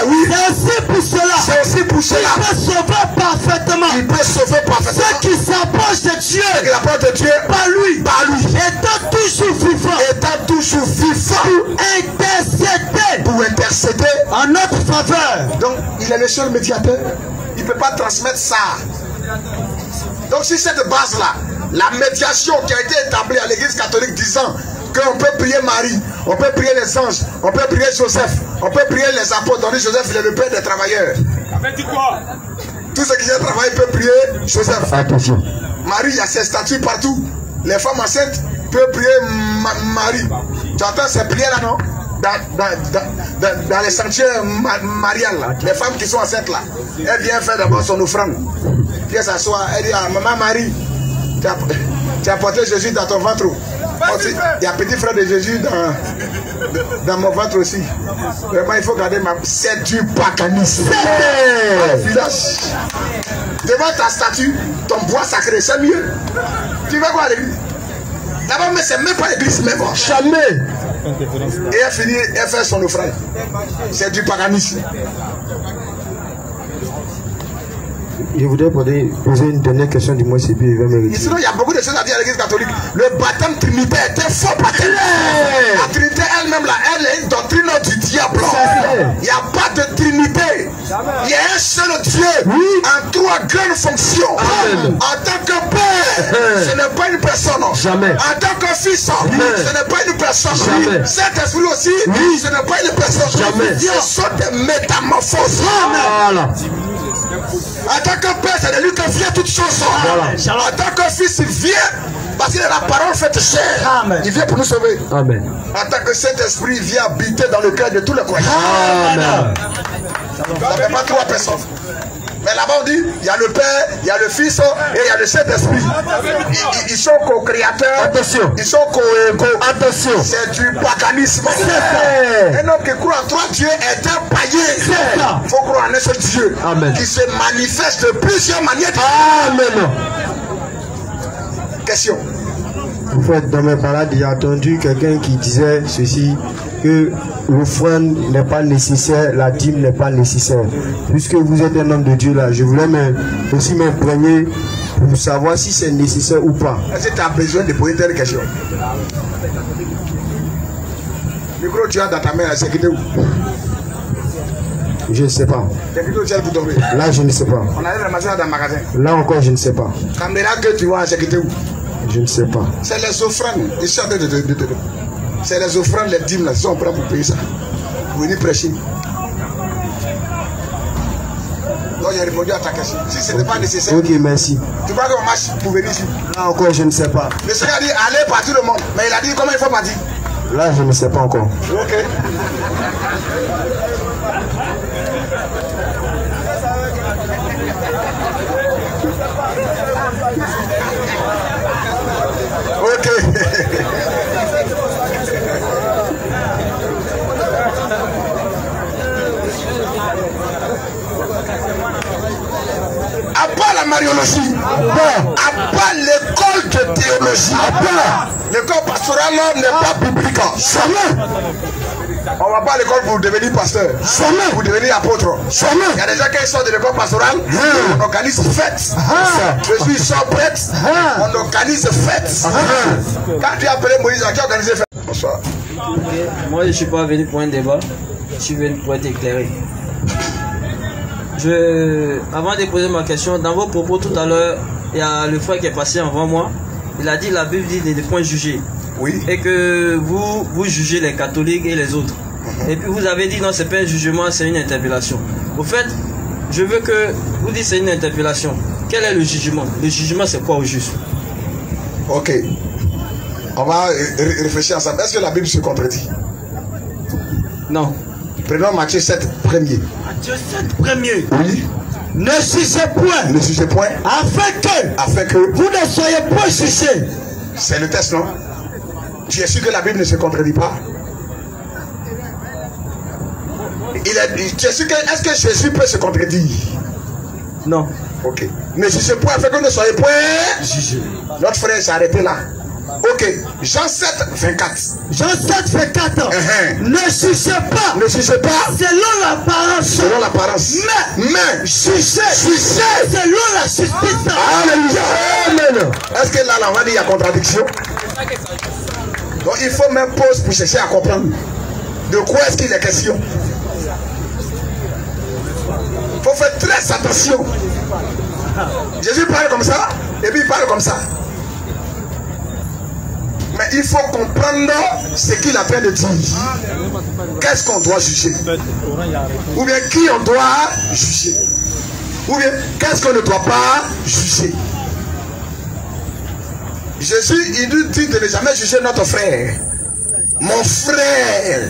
oui. C'est aussi pour cela. C'est aussi pour cela. Il peut sauver parfaitement. Il peut sauver parfaitement. Ceux qui s'approchent de Dieu. Et la porte de Dieu. Par lui. Par lui. Étant toujours vivant. Étant toujours vivant. Pour intercéder. Pour intercéder. En notre faveur. Donc, il est le seul médiateur. Il ne peut pas transmettre ça. Donc, si cette base-là, la médiation qui a été établie à l'église catholique disant qu'on peut prier Marie, on peut prier les anges, on peut prier Joseph, on peut prier les apôtres. On dit Joseph, il est le père des travailleurs. Avec quoi? Tous ceux qui viennent travailler peuvent prier Joseph. Attention. Marie, il y a ses statues partout. Les femmes enceintes peuvent prier Marie. Tu entends ces prières-là, non? Dans les sanctuaires mariales, là. Les femmes qui sont enceintes là, elle vient faire d'abord son offrande. Puis elle s'assoit, elle dit, maman Marie, tu as porté Jésus dans ton ventre. Il y a petit frère de Jésus dans mon ventre aussi. Vraiment, il faut garder c'est du paganisme. Village. Devant ta statue, ton bois sacré, c'est mieux. Tu vas quoi à l'église? D'abord, mais c'est même pas l'église, même. Jamais. Et elle finit, elle fait son offrande. C'est du paganisme. Je voudrais poser une dernière question du moins, c'est puis il va me Sinon, il y a beaucoup de choses à dire à l'église catholique. Le baptême trinitaire est un faux baptême. La trinité elle-même, là, elle est une doctrine du diable. Il n'y a pas de trinité. Il y a un seul Dieu en trois grandes fonctions. En tant que père, ce n'est pas une personne. Jamais. En tant que fils, ce n'est pas une personne. Jamais. Cet esprit aussi, ce n'est pas une personne. Jamais. Ce sont des métamorphoses. Voilà. En tant que père, c'est de lui que vient toute chose. Voilà. En tant que fils, il vient parce qu'il est la parole faite chair. Il vient pour nous sauver. Amen. En tant que Saint-Esprit, il vient habiter dans le cœur de tous les croyants. Amen. Ça ne fait pas trois personnes. Mais là-bas on dit, il y a le Père, il y a le Fils et il y a le Saint-Esprit. Ils sont co-créateurs. Attention. Ils sont co-égaux. Attention. C'est du paganisme. Un homme qui croit en trois dieux est un païen. Il faut croire en un seul Dieu. Amen. Qui se manifeste de plusieurs manières. Amen. Question. En fait, dans mes balades, j'ai entendu quelqu'un qui disait ceci, que l'offrande n'est pas nécessaire, la dîme n'est pas nécessaire. Puisque vous êtes un homme de Dieu là, je voulais aussi m'imprégner pour savoir si c'est nécessaire ou pas. Est-ce que tu as besoin de poser telle question? Le micro tu as dans ta main, c'est quitté où? Je ne sais pas. C'est quitté où tu as pour tomber? Là, je ne sais pas. On a ramassé dans le magasin. Là encore, je ne sais pas. Caméra que tu vois, c'est quitté où? Je ne sais pas. C'est les offrandes. C'est les offrandes, les dîmes, là. Ils sont prêts pour payer ça. Vous venez prêcher. Donc, j'ai répondu à ta question. Si ce n'était pas nécessaire. Ok, merci. Tu crois qu'on marche pour venir ici? Là encore, je ne sais pas. Le Seigneur a dit, allez partir le monde. Mais il a dit, comment il faut partir? Là, je ne sais pas encore. Ok. Ok. À part la mariologie, à part l'école de théologie, l'école pastorale n'est pas biblique. Jamais. On ne va pas à l'école pour devenir pasteur. Jamais. Pour devenir apôtre. Jamais. Il y a des gens qui sortent de l'école pastorale, on organise fête. Je suis sans prêtre, on organise fête. Quand tu as appelé Moïse, qui a organisé fête? Bonsoir. Moi, je ne suis pas venu pour un débat, je suis venu pour être éclairé. Avant de poser ma question, dans vos propos tout à l'heure, il y a le frère qui est passé avant moi. Il a dit la Bible dit de ne point juger. Oui. Et que vous jugez les catholiques et les autres. Et puis vous avez dit non, c'est pas un jugement, c'est une interpellation. Au fait, je veux que vous dites c'est une interpellation. Quel est le jugement? Le jugement, c'est quoi au juste? Ok. On va réfléchir ensemble. Est-ce que la Bible se contredit? Non. Prenons Matthieu 7, premier. Matthieu 7, premier. Oui. Ne jugez point. Ne jugez point. Afin que vous ne soyez point jugés. C'est le test, non? Tu es sûr que la Bible ne se contredit pas? Tu es sûr que, est-ce que Jésus peut se contredire? Non. Ok. Ne jugez point afin que vous ne soyez point jugés. Notre frère s'est arrêté là. Ok. Jean 7, 24. Jean 7, 24. Ne jugez pas. Ne jugez pas. Selon l'apparence. Selon l'apparence. Mais jugez. Jugez. Selon la justice. Alléluia. Amen. Est-ce que là, on va dire qu'il y a contradiction? Donc il faut même pause pour chercher à comprendre. De quoi est-ce qu'il est question? Il faut faire très attention. Jésus parle comme ça, et puis il parle comme ça. Mais il faut comprendre ce qu'il a fait de dire. Qu'est-ce qu'on doit juger? Ou bien qui on doit juger? Ou bien qu'est-ce qu'on ne doit pas juger? Jésus, il nous dit de ne jamais juger notre frère. Mon frère,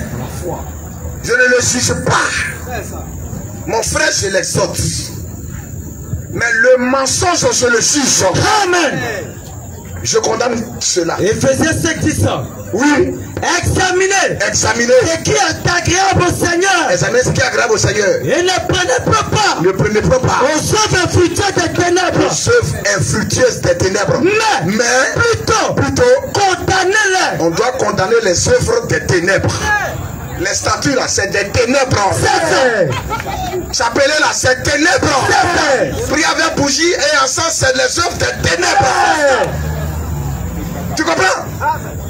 je ne le juge pas. Mon frère, je l'exhorte. Mais le mensonge, je le juge. Amen. Je condamne cela. Éphésiens 5:10. Oui. Examinez. Examinez. Ce qui est agréable au Seigneur. Examinez ce qui est agréable au Seigneur. Et ne pénétrez pas. Ne pénétrez pas. Aux œuvres infructueuses des ténèbres. Aux œuvres infructueuses des ténèbres. Mais plutôt condamnez-les. On doit condamner les œuvres des ténèbres. Les statues là, c'est des ténèbres. Chapelé là, c'est ténèbres. Prier avec bougie et encens, c'est les œuvres des ténèbres. Tu comprends?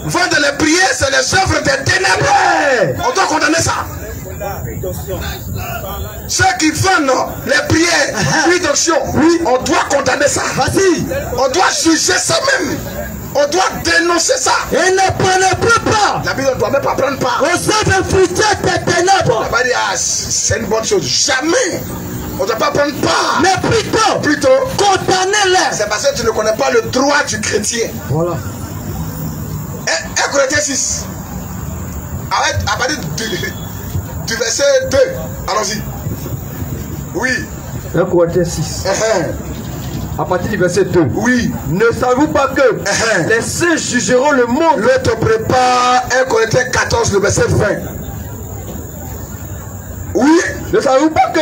Vendre les prières, c'est les œuvres des ténèbres. On doit condamner ça. Ceux qui vendent les prières, l'idolation, oui, on doit condamner ça. Vas-y. On doit juger ça même. On doit dénoncer ça. Et ne pénétrez pas. La Bible ne doit même pas prendre part. Aux œuvres infructueuses des ténèbres. On va dire, ah, c'est une bonne chose. Jamais. On ne doit pas prendre part. Mais plutôt condamnez-les. C'est parce que tu ne connais pas le droit du chrétien. Voilà. 1 Corinthiens 6. Arrête à partir du verset 2. Allons-y. Oui. 1 Corinthiens 6. À partir du verset 2. Oui. Ne savez-vous pas que les saints jugeront le monde? L'autre prépare 1 Corinthiens 14, le verset 20. Oui. Ne savez-vous pas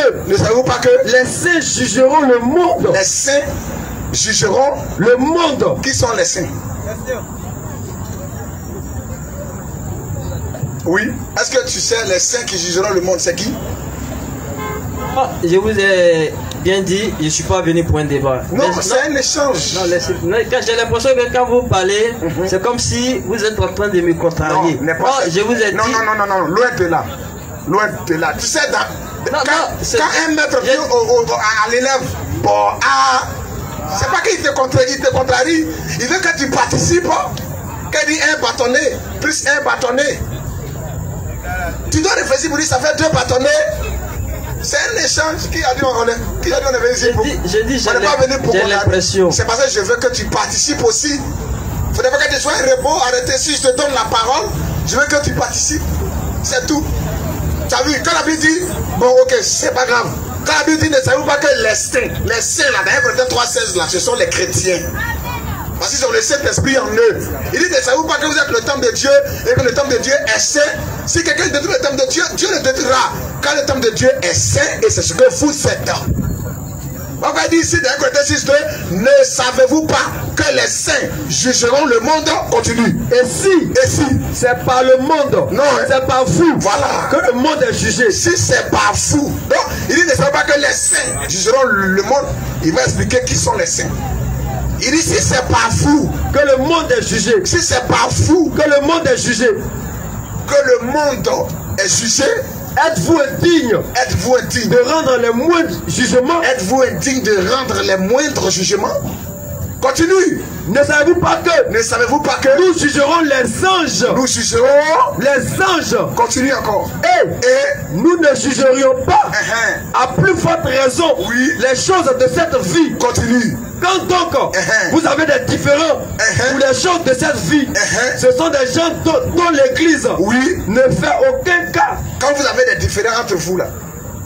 que les saints jugeront le monde? Les saints jugeront le monde. Qui sont les saints? Oui. Est-ce que tu sais les saints qui jugeront le monde, c'est qui? Je vous ai bien dit, je ne suis pas venu pour un débat. Non, c'est un échange. Non, j'ai l'impression que quand vous parlez, c'est comme si vous êtes en train de me contrarier. Non, je vous ai dit... Non, loin de là. Loin de là. Tu sais, quand un maître vient à l'élève, bon, c'est pas qu'il te contrarie, il veut que tu participes. Qu'il dit un bâtonnet, plus un bâtonnet. Tu dois réfléchir pour dire ça fait 2 bâtonnets. C'est un échange. Qui a dit on est venu ici pour... On n'est pas venu pour... J'ai l'impression. C'est parce que je veux que tu participes aussi. Il ne faudrait pas que tu sois un repos, arrêtez. Si je te donne la parole, je veux que tu participes. C'est tout. Tu as vu, quand la Bible dit, bon ok, c'est pas grave. Quand la Bible dit, ne savez-vous pas que les saints là, dans 1 Corinthiens 3,16 là, ce sont les chrétiens. Parce qu'ils ont le Saint-Esprit en eux. Il dit, ne savez-vous pas que vous êtes le temple de Dieu et que le temple de Dieu est saint? Si quelqu'un détruit le temple de Dieu, Dieu le détruira. Car le temple de Dieu est saint et c'est ce que vous êtes. On va dire ici dans 1 Corinthiens 6,2, ne savez-vous pas que les saints jugeront le monde? Continue. Et si c'est par le monde, non, c'est par vous, voilà, que le monde est jugé. Si c'est par vous, donc il dit ne savez pas que les saints jugeront le monde. Il va expliquer qui sont les saints. Il dit si c'est par vous que le monde est jugé. Si c'est par vous que le monde est jugé. Que le monde est jugé. Êtes-vous indigne de rendre les moindres jugements? Êtes-vous indigne de rendre les moindres jugements? Continue. Ne savez-vous pas que nous jugerons les anges? Nous jugerons les anges. Continue encore. Et nous ne jugerions pas à plus forte raison les choses de cette vie. Continue. Quand donc vous avez des différends ou les choses de cette vie, ce sont des gens dont l'église ne fait aucun cas. Quand vous avez des différends entre vous là,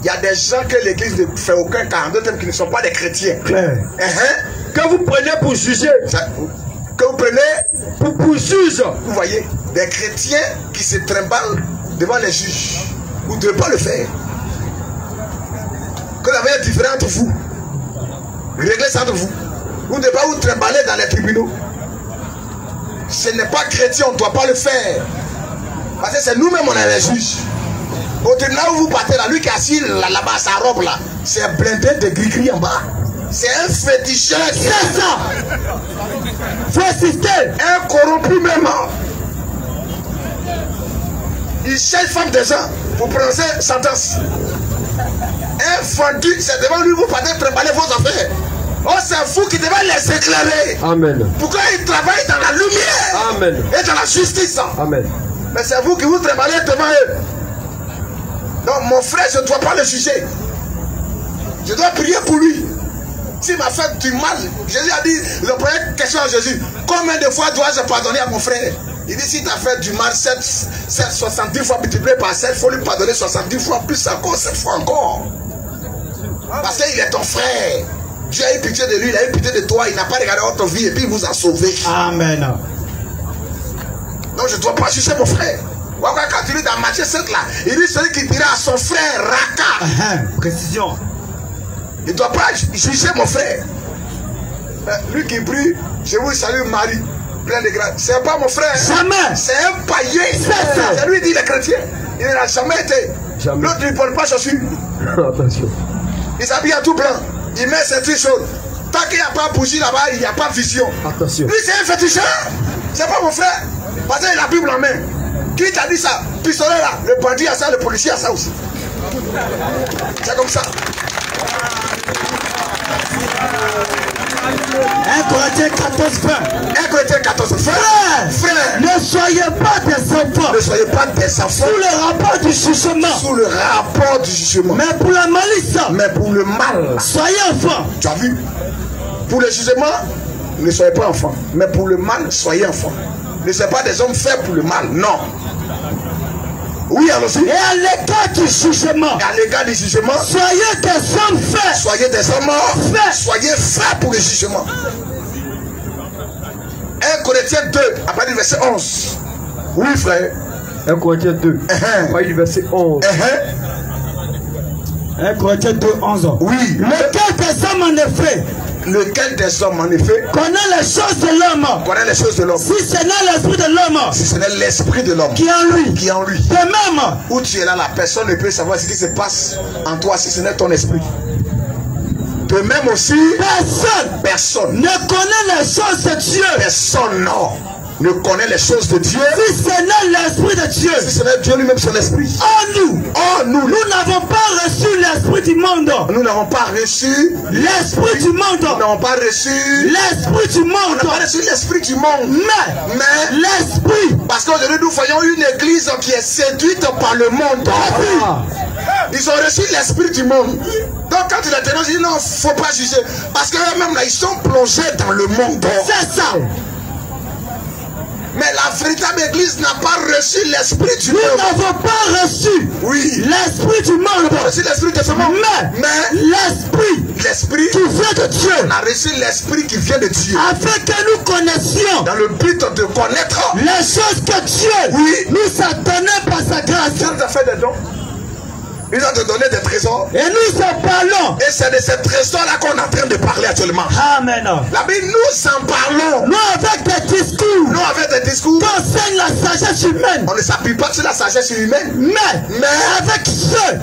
il y a des gens que l'église ne fait aucun cas, d'autres qui ne sont pas des chrétiens. Que vous prenez pour juger. Que vous prenez pour juge. Vous voyez, des chrétiens qui se trimballent devant les juges. Vous ne devez pas le faire. Que vous avez un différend entre vous, réglez ça entre vous. Vous ne devez pas vous trimballer dans les tribunaux. Ce n'est pas chrétien, on ne doit pas le faire. Parce que c'est nous-mêmes, on est les juges. Au tribunal où vous partez là, lui qui est assis là-bas, sa robe là, c'est blindé de gris-gris en bas. C'est un féticheur. C'est ça. Faut assister. Un corrompu même. Il cherche femme des gens pour prononcer sentence. Un vendu, c'est devant lui, vous partez trimballer vos affaires. Oh, c'est vous qui devez les éclairer. Amen. Pourquoi ils travaillent dans la lumière? Amen. Et dans la justice. Amen. Mais c'est vous qui vous trimballez devant eux. Donc, mon frère, je ne dois pas le juger. Je dois prier pour lui. S'il m'a fait du mal, Jésus a dit, la première question à Jésus, combien de fois dois-je pardonner à mon frère? Il dit, si tu as fait du mal 70 fois multiplié par 7, il faut lui pardonner 70 fois plus encore, 7 fois encore. Parce qu'il est ton frère. Dieu a eu pitié de lui, il a eu pitié de toi, il n'a pas regardé votre vie et puis il vous a sauvé. Amen. Donc je ne dois pas juger mon frère. Quand tu lis dans Matthieu 7 là, il dit celui qui dira à son frère Raka. Précision. Il ne doit pas juger mon frère. Lui qui prie, je vous salue Marie, plein de grâce. C'est pas mon frère. Jamais. C'est un païen. C'est lui qui dit les chrétiens. Il n'a jamais été. L'autre ne porte pas chaussures. Attention. Il s'habille à tout blanc. Il met ses trucs chauds. Tant qu'il n'y a pas bougie là-bas, il n'y a pas vision. Attention. Lui c'est un féticheur. C'est pas mon frère. Parce qu'il a la Bible en main. Qui t'a dit ça? Pistolet là. Le bandit a ça, le policier a ça aussi. C'est comme ça. 1 Corinthiens 14, 20. 1 Corinthiens 14, frère, ne soyez pas des enfants. Ne soyez pas des enfants. Sous le rapport du jugement. Sous le rapport du jugement. Mais pour la malice. Mais pour le mal. Soyez enfants. Tu as vu? Pour le jugement, ne soyez pas enfants. Mais pour le mal, soyez enfants. Ne soyez pas des hommes faits pour le mal. Non. Oui, allons-y. Et à l'égard du jugement. Et à l'égard du jugement. Soyez des hommes faits. Soyez des hommes faits. Soyez faits pour le jugement. 1 Corinthiens 2, après du verset 11. Oui, frère. 1 Corinthiens 2, après du verset 11. 1 Corinthiens 2, 11. Oui. Lequel des hommes en effet? Lequel des hommes en effet connaît les choses de l'homme? Connaît les choses de l'homme. Si ce n'est l'esprit de l'homme. Si ce n'est l'esprit de l'homme. Qui est en lui. Qui est en lui. De même. Où tu es là, la personne ne peut savoir ce qui se passe en toi si ce n'est ton esprit. De même aussi. Personne ne connaît les choses de Dieu. Personne non. Ne connaît les choses de Dieu. Si ce n'est l'esprit de Dieu. Si ce n'est Dieu lui-même son esprit. Nous n'avons pas reçu l'esprit du monde. Nous n'avons pas reçu l'esprit du monde. Nous n'avons pas reçu l'esprit du monde. On n'a pas reçu l'esprit du monde. Mais l'esprit. Parce qu'aujourd'hui nous voyons une église qui est séduite par le monde. Ils ont reçu l'esprit du monde. Donc quand tu les dénonces, ils disent non, il ne faut pas juger. Parce qu'eux-mêmes là, ils sont plongés dans le monde. C'est ça. Mais la véritable église n'a pas reçu l'esprit du monde. Nous n'avons pas reçu l'esprit du monde. On a reçu l'esprit de ce monde. Mais l'esprit qui vient de Dieu. On a reçu l'esprit qui vient de Dieu. Afin que nous connaissions. Dans le but de connaître les choses que Dieu nous a données par sa grâce. Dieu nous a fait des dons. Il a donné des trésors. Et nous en parlons. Et c'est de ces trésors-là qu'on est en train de parler actuellement. Amen. La Bible, nous en parlons. Nous avec des discours. Nous avec des discours. Qu'enseigne la sagesse humaine. On ne s'appuie pas sur la sagesse humaine. Mais avec ceux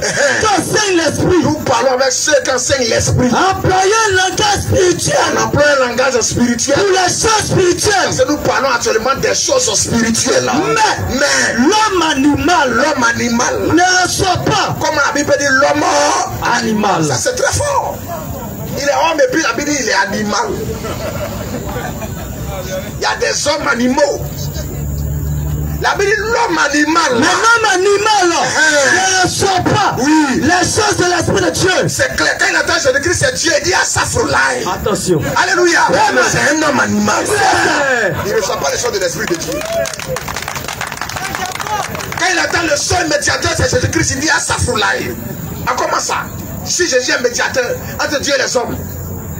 qu'enseigne l'esprit. Nous parlons avec ceux qui enseignent l'esprit. Employons un langage spirituel. On emploie un langage spirituel. Pour les choses spirituelles. Parce que nous parlons actuellement des choses spirituelles. Mais l'homme animal ne reçoit pas. Comme la Bible dit l'homme animal. Ça c'est très fort. Il est homme et puis la Bible dit il est animal. Il y a des hommes animaux. La Bible dit l'homme animal. Mais l'homme animal ne reçoit pas les choses de l'esprit de Dieu. C'est clair. Quand il entend Jésus-Christ, c'est Dieu. Il dit à Safroulaï. Attention. Alléluia. C'est un homme animal. Il ne reçoit pas les choses de l'esprit de Dieu. Quand il attend le seul médiateur, c'est Jésus-Christ, il dit à Safroulaï. Comment ça? Si Jésus est médiateur entre Dieu et les hommes,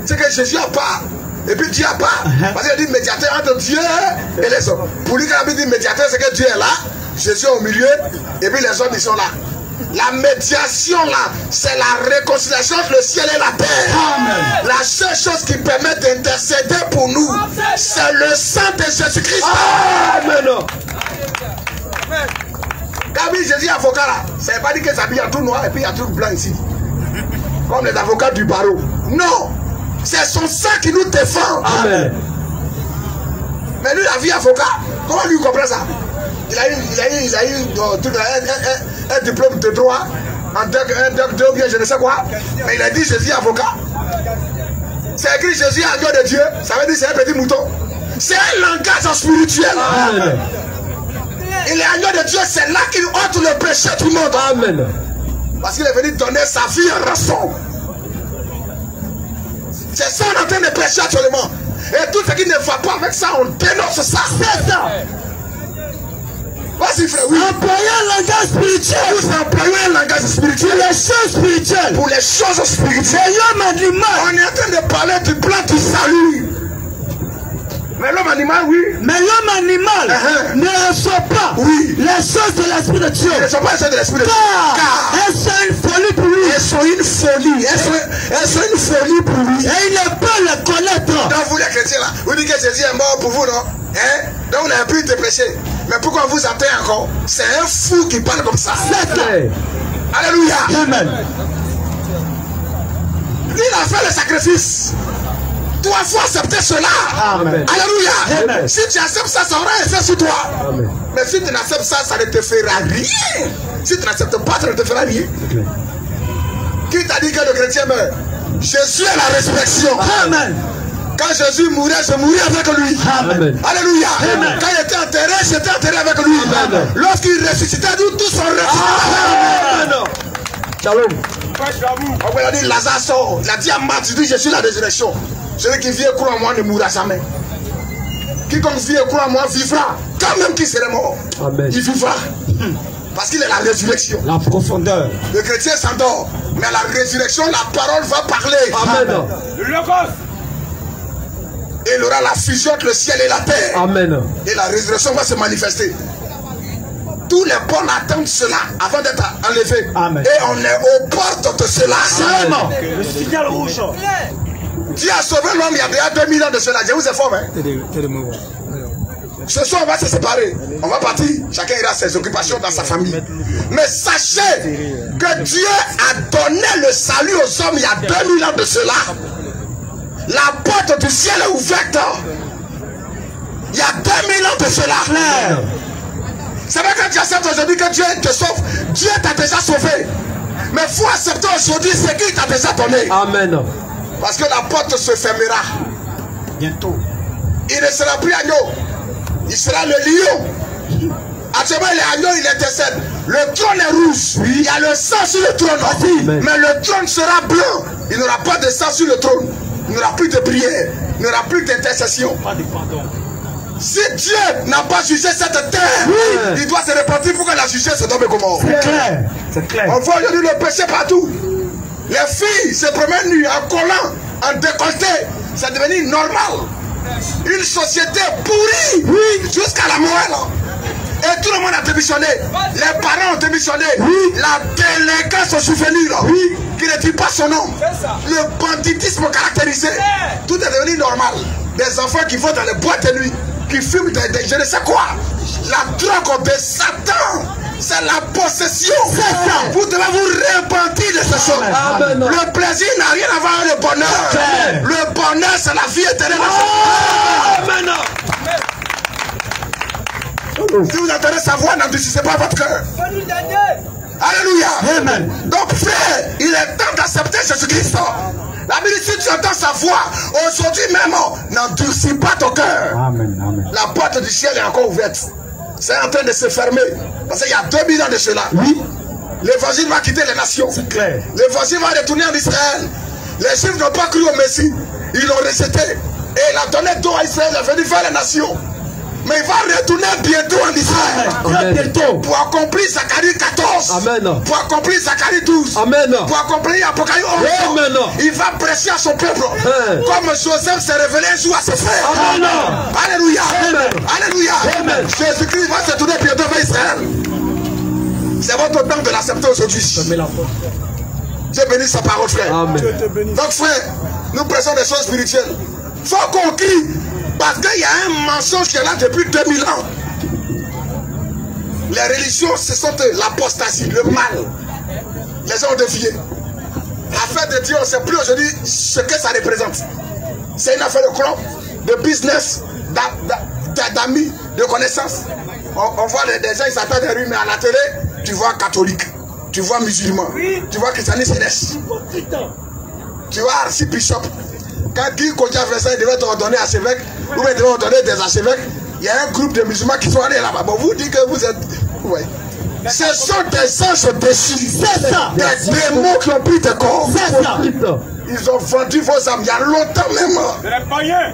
c'est que Jésus a pas. Et puis Dieu a pas. Parce qu'il dit médiateur entre Dieu et les hommes. Pour lui, quand il dit médiateur, c'est que Dieu est là, Jésus est au milieu, et puis les hommes ils sont là. La médiation là, c'est la réconciliation entre le ciel et la terre. Amen. La seule chose qui permet d'intercéder pour nous, c'est le sang de Jésus-Christ. Amen. Quand Jésus est avocat là, ça ne veut pas dire que ça vient en tout noir et puis il y a tout blanc ici. Comme les avocats du barreau. Non, c'est son sang qui nous défend. Amen. Mais lui, la vie avocat, comment lui comprend ça? Il a eu un diplôme de droit, un docteur ou bien je ne sais quoi. Mais il a dit Jésus est avocat. C'est écrit Jésus est agneau de Dieu. Ça veut dire c'est un petit mouton. C'est un langage spirituel. Amen. Il est agneau de Dieu, c'est là qu'il ôte le péché du monde. Amen. Parce qu'il est venu donner sa vie en rançon. C'est ça on est en train de prêcher actuellement. Et tout ce qui ne va pas avec ça, on dénonce ça. C'est ça. Vas-y frère, oui. Employez un langage spirituel. Vous employez un langage spirituel. Pour les choses spirituelles. Pour les choses spirituelles. On est en train de parler du plan du salut. Mais l'homme animal, oui. Mais l'homme animal ne reçoit pas les choses de l'esprit de Dieu. Ne reçoit pas les choses de l'esprit de Dieu. Car elles sont une folie pour lui. Elles sont une folie. Elles sont une folie pour lui. Et il ne peut les connaître. Donc vous les chrétiens là, vous dites que Jésus est mort pour vous, non? Hein? Donc vous n'avez plus de péché. Mais pourquoi vous attendez encore? C'est un fou qui parle comme ça. C'est ça. Alléluia. Amen. Il a fait le sacrifice. Toi, il faut accepter cela. Amen. Alléluia. Amen. Si tu acceptes ça, ça aura un effet sur toi. Amen. Mais si tu n'acceptes ça, ça ne te fera rien. Si tu n'acceptes pas, ça ne te fera rien. Okay. Qui t'a dit que le chrétien meurt? Jésus est la résurrection. Amen. Quand Jésus mourait, je mourais avec lui. Amen. Alléluia. Amen. Quand il était enterré, j'étais enterré avec lui. Lorsqu'il ressuscitait, nous tous sommes ressuscités. Amen. Shalom. On va dire Lazare sort. Il a dit à Marthe, je suis la résurrection. Celui qui vient croire en moi ne mourra jamais. Quiconque vient croire en moi vivra. Quand même qu'il serait mort, amen, il vivra. Parce qu'il est la résurrection. La profondeur. Le chrétien s'endort. Mais à la résurrection, la parole va parler. Amen. Le logos. Et il aura la fusion entre le ciel et la terre. Amen. Et la résurrection va se manifester. Tous les bons attendent cela avant d'être enlevés. Amen. Et on est aux portes de cela. Seulement. Le signal rouge. Dieu a sauvé l'homme il y a déjà 2000 ans de cela. Je vous informe. Ce soir, on va se séparer. On va partir. Chacun ira à ses occupations dans sa famille. Mais sachez que Dieu a donné le salut aux hommes il y a 2000 ans de cela. La porte du ciel est ouverte. Il y a 2000 ans de cela. C'est vrai que tu acceptes aujourd'hui que Dieu te sauve. Dieu t'a déjà sauvé. Mais il faut accepter aujourd'hui ce qu'il t'a déjà donné. Amen. Parce que la porte se fermera bientôt. Il ne sera plus agneau. Il sera le lion. Actuellement, il est agneau, il intercède. Le trône est rouge. Oui. Il y a le sang sur le trône. Mais le trône sera blanc. Il n'y aura pas de sang sur le trône. Il n'y aura plus de prière. Il n'y aura plus d'intercession. Pas de pardon. Si Dieu n'a pas jugé cette terre, oui, il doit se repentir pour que la justice se donne comment. C'est clair. C'est clair. On voit aujourd'hui le péché partout. Les filles se promènent nues en collant, en décolleté. C'est devenu normal. Une société pourrie, oui, jusqu'à la mort. Et tout le monde a démissionné. Les parents ont démissionné. Oui. La délinquance au souvenir, oui, qui ne dit pas son nom. Le banditisme caractérisé. Tout est devenu normal. Des enfants qui vont dans les boîtes de nuit, qui fument des je ne sais quoi. La drogue de Satan. C'est la possession. Vous devez vous repentir de ces choses. Amen. Le plaisir n'a rien à voir avec le bonheur. Amen. Le bonheur, c'est la vie éternelle. Amen. Si vous entendez sa voix, n'endurcissez pas votre cœur. Alléluia. Amen. Donc frère, il est temps d'accepter Jésus-Christ. La Bible dit, si tu entends sa voix, aujourd'hui même, n'endurcis pas ton cœur. Amen. Amen. La porte du ciel est encore ouverte. C'est en train de se fermer. Parce qu'il y a 2000 ans de cela. Oui. L'évangile va quitter les nations. C'est clair. L'évangile va retourner en Israël. Les Juifs n'ont pas cru au Messie. Ils l'ont rejeté. Et il a donné dos à Israël. Il est venu faire les nations. Mais il va retourner bientôt en Israël. Amen. Bientôt. Pour accomplir Zacharie 14. Amen. Pour accomplir Zacharie 12. Amen. Pour accomplir Apocalypse 11. Amen. Il va prêcher à son peuple. Amen. Comme Joseph s'est révélé un jour à ses frères. Amen. Alléluia. Amen. Alléluia. Amen. Jésus-Christ va se tourner bientôt vers Israël. C'est votre temps de l'accepter aujourd'hui. Dieu bénisse sa parole, frère. Amen. Donc, frère, nous pressons des choses spirituelles. Il faut qu'on crie. Parce qu'il y a un mensonge qui est là depuis 2000 ans. Les religions, ce sont l'apostasie, le mal. Les gens ont défié. Affaire de Dieu, on ne sait plus aujourd'hui ce que ça représente. C'est une affaire de club, de business, d'amis, de connaissances. On voit des gens, ils s'attendent des rues, mais à la télé, tu vois catholique, tu vois musulman, tu vois christianisme, tu vois archibishop. Quand Guy Kodja fait ça, il devait ordonner archevêque, ou il devait ordonner des archevêques. Il y a un groupe de musulmans qui sont allés là-bas. Bon, vous dites que vous êtes. Ouais. Ce sont des anges déchus. C'est ça. Des démons qui ont pris tes corps. C'est ça. Ils ont vendu vos âmes il y a longtemps même. C'est les païens.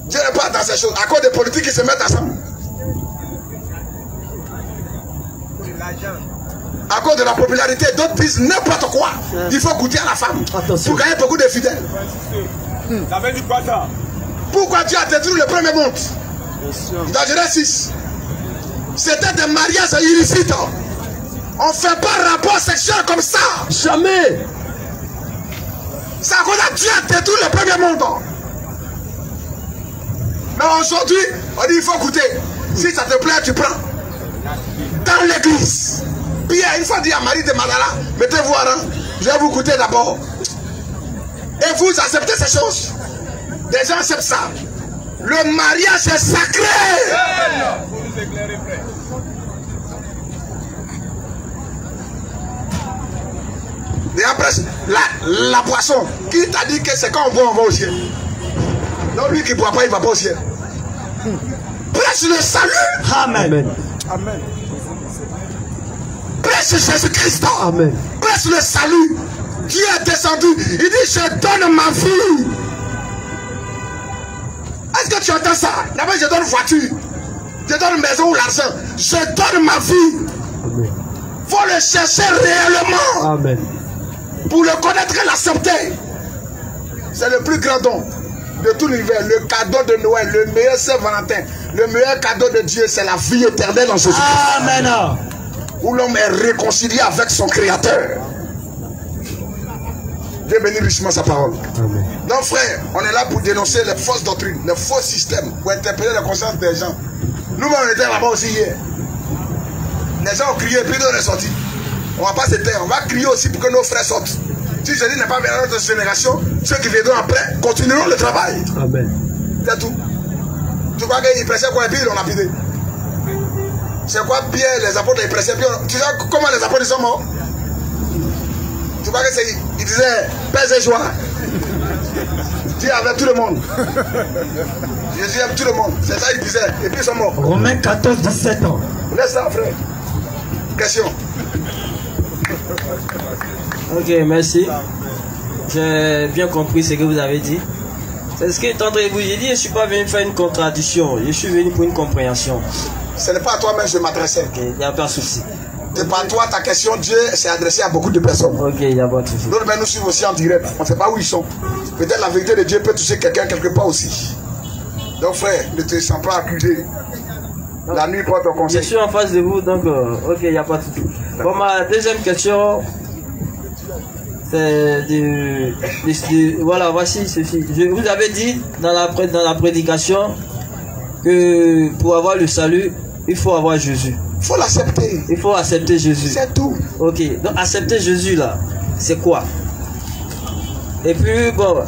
Dieu n'est pas dans ces choses. À cause des politiques qui se mettent ensemble. À cause de la popularité, d'autres disent n'importe quoi. Il faut goûter à la femme. Attention. Pour gagner beaucoup de fidèles. Ça veut dire quoi ça? Pourquoi Dieu a détruit le premier monde? Dans Genèse 6. C'était des mariages illicites. On ne fait pas rapport sexuel comme ça. Jamais. C'est à cause de Dieu a détruit le premier monde. Mais aujourd'hui, on dit il faut goûter. Si ça te plaît, tu prends. Dans l'église. Pierre, une fois dit à Marie de Magdala, mettez-vous à rang. Je vais vous goûter d'abord. Et vous acceptez ces choses. Des gens acceptent ça. Le mariage est sacré. Vous nous éclairez, frère. Et après, la boisson. Qui t'a dit que c'est quand on boit, on va au ciel? Non, lui qui ne boit pas, il ne va pas au ciel. Prêche le salut. Amen. Amen. Prêche Jésus-Christ. Amen. Prêche le salut. Dieu est descendu. Il dit, je donne ma vie. Est-ce que tu entends ça? D'abord, je donne voiture. Je donne maison ou l'argent. Je donne ma vie. Amen. Faut le chercher réellement. Amen. Pour le connaître et l'accepter. C'est le plus grand don de tout l'univers. Le cadeau de Noël, le meilleur Saint-Valentin. Le meilleur cadeau de Dieu, c'est la vie éternelle en Jésus. Amen. Où l'homme est réconcilié avec son Créateur. Dieu bénit richement sa parole. Amen. Donc frère, on est là pour dénoncer les fausses doctrines, les faux systèmes, pour interpeller la conscience des gens. Nous-mêmes on était là-bas aussi hier. Les gens ont crié, puis nous on est sortis. On ne va pas se taire, on va crier aussi pour que nos frères sortent. Si je dis n'est pas vers notre génération, ceux qui viendront après continueront le travail. Amen. C'est tout. Tu crois qu'ils prêchaient quoi et puis ils l'ont lapidé? C'est quoi Pierre, les apôtres, ils prêchaient? Tu sais comment les apôtres sont morts? Tu vois que c'est, il disait, paix et joie. Dieu avec tout le monde. Jésus aime tout le monde. C'est ça qu'il disait. Et puis ils sont morts. Romains 14, 17 ans. Laisse ça, frère. Question. Ok, merci. J'ai bien compris ce que vous avez dit. C'est ce que vous j'ai dit, je ne suis pas venu faire une contradiction. Je suis venu pour une compréhension. Ce n'est pas à toi-même que je m'adressais. Ok, il n'y a pas de souci. C'est pas toi, ta question, Dieu s'est adressé à beaucoup de personnes. Ok, il n'y a pas de souci. D'autres nous suivent aussi en direct. On ne sait pas où ils sont. Peut-être la vérité de Dieu peut toucher quelqu'un quelque part aussi. Donc frère, ne te sens pas accusé. La nuit porte ton conseil. Je suis en face de vous, donc ok, il n'y a pas de souci. Bon, ma deuxième question, c'est voilà, voici ceci. Vous avez dit dans la prédication que pour avoir le salut, il faut avoir Jésus. Il faut l'accepter. Il faut accepter Jésus. C'est tout. Ok, donc accepter Jésus là, c'est quoi? Et puis bon,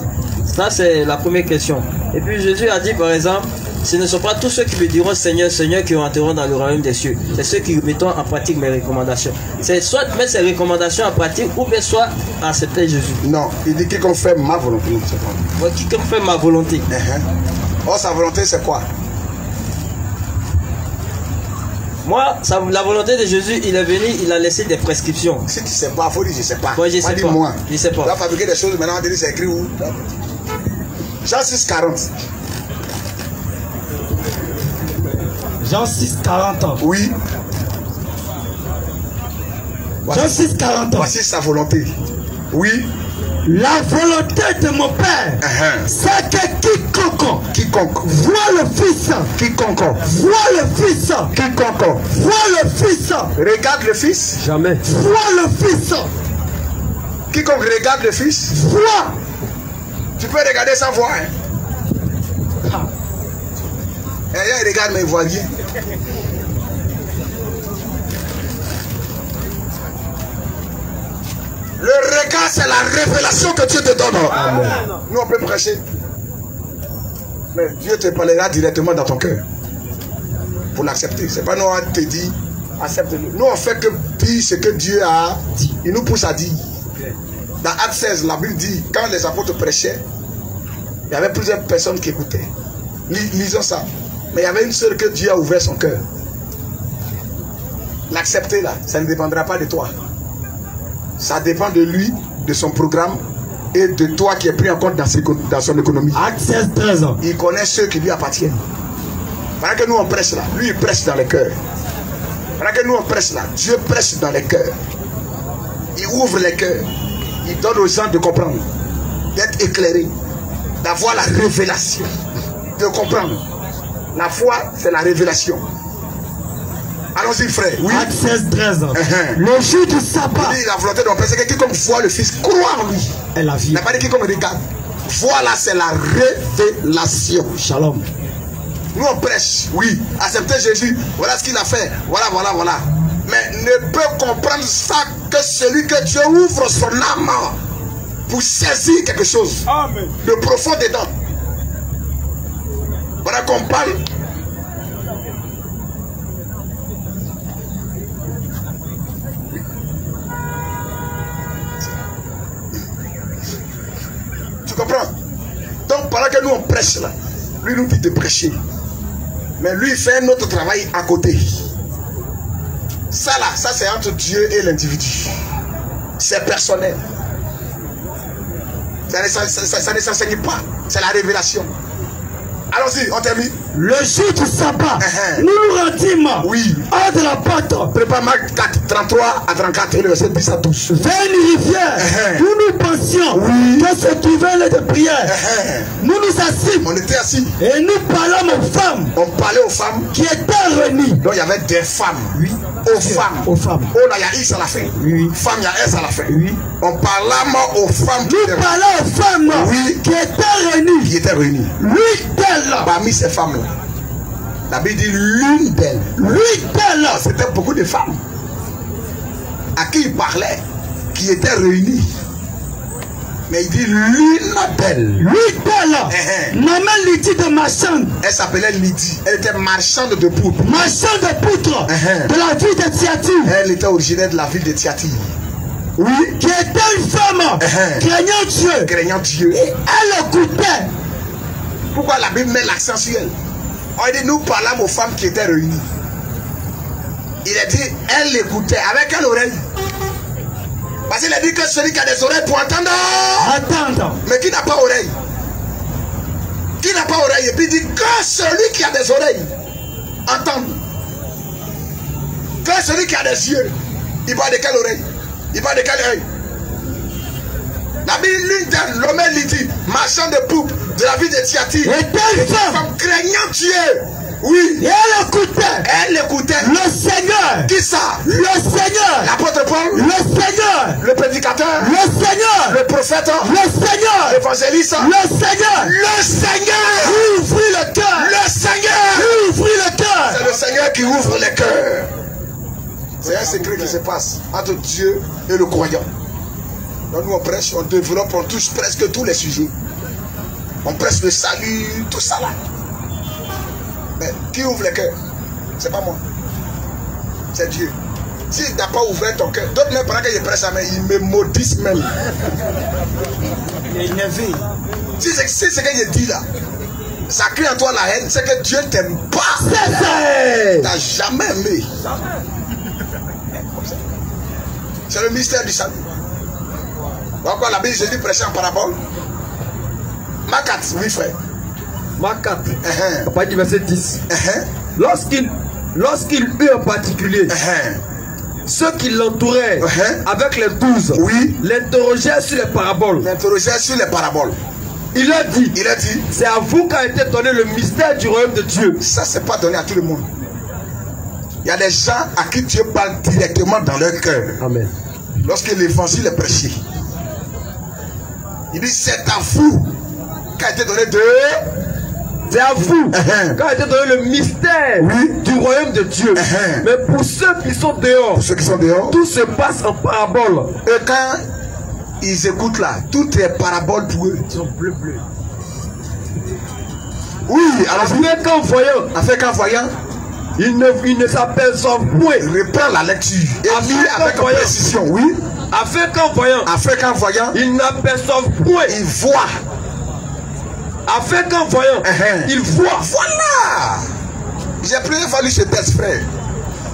ça c'est la première question. Et puis Jésus a dit par exemple, ce ne sont pas tous ceux qui me diront Seigneur, Seigneur qui entreront dans le royaume des cieux. C'est ceux qui mettront en pratique mes recommandations. C'est soit mettre ces recommandations en pratique ou bien soit accepter Jésus. Non, il dit quiconque fait ma volonté. Quiconque fait ma volonté. Or sa volonté c'est quoi? Moi, la volonté de Jésus, il est venu, il a laissé des prescriptions. Si tu ne sais pas, il faut dire je ne sais pas. Moi, je sais pas. Moi. Je sais pas. Tu vas fabriquer des choses, maintenant on dit c'est écrit où? Jean 6, 40. Jean 6, 40 ans. Oui. Jean 6, 40 ans. Voici sa volonté. Oui. La volonté de mon Père, c'est que quiconque quiconque voit le Fils, voit le Fils, voit le Fils, regarde le Fils, Jamais. voit le Fils, quiconque regarde le Fils, voit. tu peux regarder sans voir. Hein? Il regarde mais il voit rien. Le regard, c'est la révélation que Dieu te donne. Amen. Nous, on peut prêcher. Mais Dieu te parlera directement dans ton cœur. Pour l'accepter. Ce n'est pas nous, on te dit, accepte-le. Nous, on fait que dire ce que Dieu a dit. Il nous pousse à dire. Dans Acte 16, la Bible dit, quand les apôtres prêchaient, il y avait plusieurs personnes qui écoutaient. Lisons ça. Mais il y avait une seule que Dieu a ouvert son cœur. L'accepter là, ça ne dépendra pas de toi. Ça dépend de lui, de son programme et de toi qui est pris en compte dans son économie. Acte 16, 13 ans. Il connaît ceux qui lui appartiennent. Pendant que nous on prêche là, lui il prêche dans les cœurs. Pendant que nous on prêche là, Dieu prêche dans les cœurs. Il ouvre les cœurs. Il donne aux gens de comprendre, d'être éclairés, d'avoir la révélation, de comprendre. La foi, c'est la révélation. Allons-y, frère. Oui. Acte 16, 13 ans. Le jour du sabbat. Il dit la volonté de mon Père, c'est que quiconque voit le Fils, croit en lui. Et la vie. Il n'a pas dit quiconque regarde. Voilà, c'est la révélation. Shalom. Nous on prêche, oui, accepter Jésus, voilà ce qu'il a fait, voilà. Mais ne peut comprendre ça que celui que Dieu ouvre son âme pour saisir quelque chose. Amen. De profond dedans. Voilà qu'on parle. Tu comprends? Donc pendant que nous on prêche là, lui nous dit de prêcher. Mais lui il fait un autre travail à côté. Ça là, ça c'est entre Dieu et l'individu. C'est personnel. Ça ne s'enseigne pas. C'est la révélation. Allons-y, on termine. Le jour du sabbat, nous nous rendîmes hors de la porte. Prépare Marc 4, 33 à 34, le verset 10 à 12. Vers une rivière où nous pensions que se trouvait lieu de prière. Nous nous assîmes. On était assis. Et nous parlâmes aux femmes. On parlait aux femmes qui étaient réunies. Donc il y avait des femmes. Oui. Aux femmes. Aux femmes. Oh là, il y a X à la fin. Oui. Femme, il y a S à la fin. Oui. On parlait aux femmes. Nous parlons aux femmes qui étaient réunies. Qui étaient réunies. L'une d'elles. Parmi ces femmes-là. La Bible dit l'une d'elles. L'une d'elles. C'était beaucoup de femmes. À qui il parlait. Qui étaient réunies. Mais il dit l'une d'elles. L'une d'elles. Nommée Lydie de marchande. Elle s'appelait Lydie. Elle était marchande de poutres. Marchande de poutres. De la ville de Thyatire. Elle était originaire de la ville de Thyatire. Oui. Qui était une femme. Craignant Dieu. Craignant Dieu. Et elle écoutait. Pourquoi la Bible met l'accent sur elle? On dit nous parlons aux femmes qui étaient réunies. Il a dit elle écoutait. Avec quelle oreille? Parce qu'il a dit que celui qui a des oreilles pour entendre. Attendre. Mais qui n'a pas oreille? Qui n'a pas oreille? Et puis il dit que celui qui a des oreilles entende. Que celui qui a des yeux. Il parle de quelle oreille? Il parle de quel œil? La Bible, l'une d'elles, nommée Lydie, marchand de poupe de la ville de Thyatire, était une femme craignant Dieu. Oui. Et elle écoutait. Elle écoutait. Le Seigneur. Qui ça? Le Seigneur. L'apôtre Paul. Le Seigneur. Le prédicateur. Le Seigneur. Le prophète. Le Seigneur. L'évangéliste. Le Seigneur. Le Seigneur. Ouvre le cœur. Le Seigneur. Ouvre le cœur. C'est le Seigneur qui ouvre les cœurs. C'est un secret qui se passe entre Dieu et le croyant. Donc nous on prêche, on développe, on touche presque tous les sujets. On prêche le salut, tout ça là. Mais qui ouvre les cœurs? C'est pas moi. C'est Dieu. S'il n'a pas ouvert ton cœur, d'autres même pendant que je prêche, ils me maudissent même. Si c'est ce que je dis là, ça crée en toi la haine, c'est que Dieu t'aime pas. C'est ça. T'as jamais aimé. C'est le mystère du salut. Pourquoi la Bible, Jésus prêchait en parabole? Marc 4, oui frère. Marc 4, à partir du verset 10. Lorsqu'il eut en particulier ceux qui l'entouraient avec les 12, l'interrogeaient sur les paraboles. L'interrogeaient sur les paraboles. Il a dit. Il a dit. C'est à vous qu'a été donné le mystère du royaume de Dieu. Ça, c'est pas donné à tout le monde. Il y a des gens à qui Dieu parle directement dans leur cœur. Amen. Lorsque l'évangile est prêché. Il dit, c'est à vous qu'a été donné de... C'est à vous qu'a été donné le mystère du royaume de Dieu. Mais pour ceux qui sont dehors, tout se passe en parabole. Et quand ils écoutent là, tout est parabole pour eux. Ils sont bleus. Oui, alors afin qu'en voyant, ils ne s'aperçoivent point. Reprends la lecture. Et lis avec précision, oui. Afin qu'en voyant, ils n'aperçoivent point. Ils voient. Afin qu'en voyant, ils voient. Voilà. J'ai plusieurs fois lu ce texte, frère.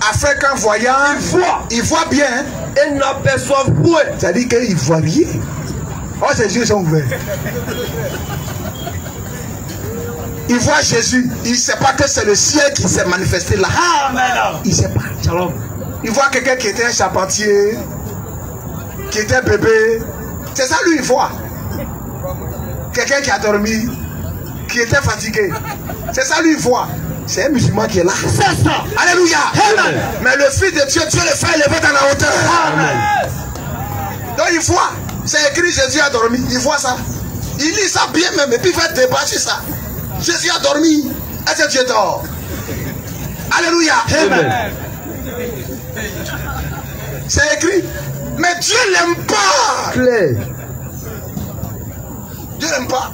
Afin qu'en voyant, ils voient bien. Et n'aperçoivent point. C'est-à-dire qu'ils ne voient rien. Oh, ses yeux sont ouverts. Il voit Jésus. Il ne sait pas que c'est le ciel qui s'est manifesté là. Amen. Il ne sait pas. Shalom. Il voit quelqu'un qui était un charpentier, qui était bébé. C'est ça lui, il voit. Quelqu'un qui a dormi, qui était fatigué. C'est ça lui, il voit. C'est un musulman qui est là. C'est ça. Alléluia. Amen. Mais le Fils de Dieu, Dieu le fait élever dans la hauteur. Amen. Donc il voit. C'est écrit Jésus a dormi. Il voit ça. Il lit ça bien même. Et puis il fait débat sur ça. Jésus a dormi. Est-ce que Dieu dort? Alléluia. Amen. C'est écrit. Mais Dieu l'aime pas. Claire. Dieu n'aime pas.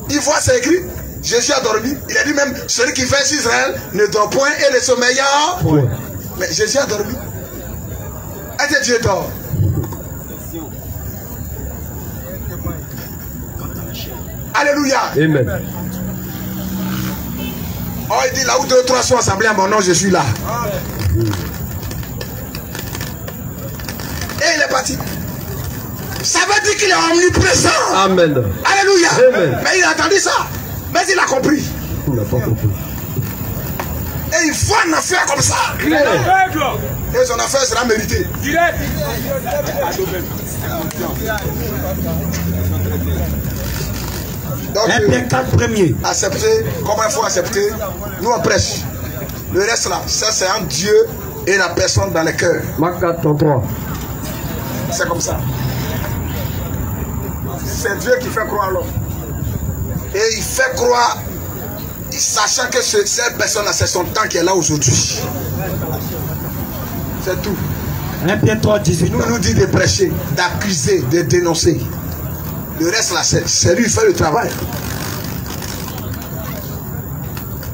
Il voit, c'est écrit. Jésus a dormi. Il a dit même, celui qui fait Israël ne dort point et le sommeillard. Mais Jésus a dormi. Est-ce que Dieu dort? Alléluia. Amen. Oh, il dit là où 2 ou 3 sont assemblés à mon nom, je suis là. Et il est parti. Ça veut dire qu'il est omniprésent. Amen. Alléluia. Amen. Mais il a entendu ça. Mais il a compris. Il n'a pas compris. Et il voit une affaire comme ça. Et son affaire sera méritée. Direct. Donc, 1 Pierre 4 premier. accepter, comment il faut accepter. Nous on prêche. Le reste là, ça c'est un Dieu et la personne dans le cœur. Marc 4, 33. C'est comme ça. C'est Dieu qui fait croire l'homme. Et il fait croire, sachant que cette personne-là, c'est son temps qui est là aujourd'hui. C'est tout. 1 Pierre 3, 18. Nous nous dit de prêcher, d'accuser, de dénoncer. Le reste là, c'est lui qui fait le travail.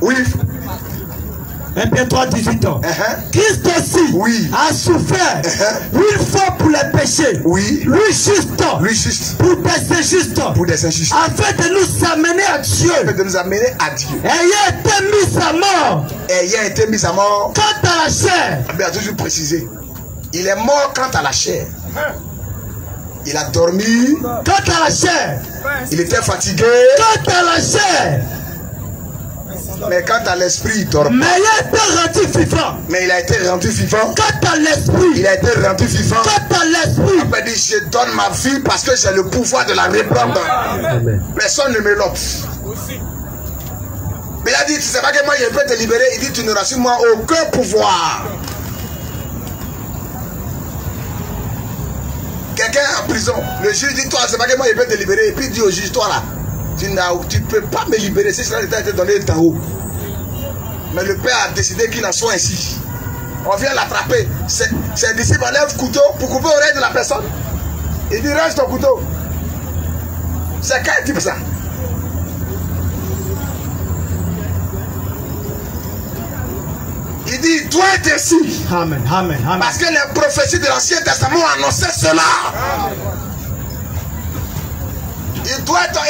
Oui. 1 Pierre 3, 18 ans. Christ aussi Oui. a souffert une fois pour les péchés. Oui. Lui juste. Lui juste. Pour des injustes. Pour des injustes. Afin de nous amener à Dieu. Afin de nous amener à Dieu. Ayant été mis à mort. Ayant été mis à mort. Quant à la chair. Il a toujours précisé. Il est mort quant à la chair. Il a dormi. Quant à la chair. Il était fatigué. Quant à la chair. Mais quant à l'esprit, il dort. Mais il a été rendu vivant. Mais il a été rendu vivant. Quant à l'esprit. Il a été rendu vivant. Quant à l'esprit. Il dit, je donne ma vie parce que j'ai le pouvoir de la reprendre. Amen. Personne ne me l'ôte. Mais il a dit, tu sais pas que moi je peux te libérer. Il dit, tu n'auras sur moi aucun pouvoir. Quelqu'un en prison, le juge dit, toi, c'est pas que moi je peux te libérer. Et puis il dit au juge, toi là, tu ne peux pas me libérer si cela était donné d'en haut. Mais le Père a décidé qu'il en soit ainsi. On vient l'attraper. Ses disciples enlèvent le couteau pour couper l'oreille de la personne. Il dit, range ton couteau. C'est quel type ça? Il dit, toi être ainsi. Amen, amen, amen. Parce que les prophéties de l'Ancien Testament annonçaient cela. Il doit être,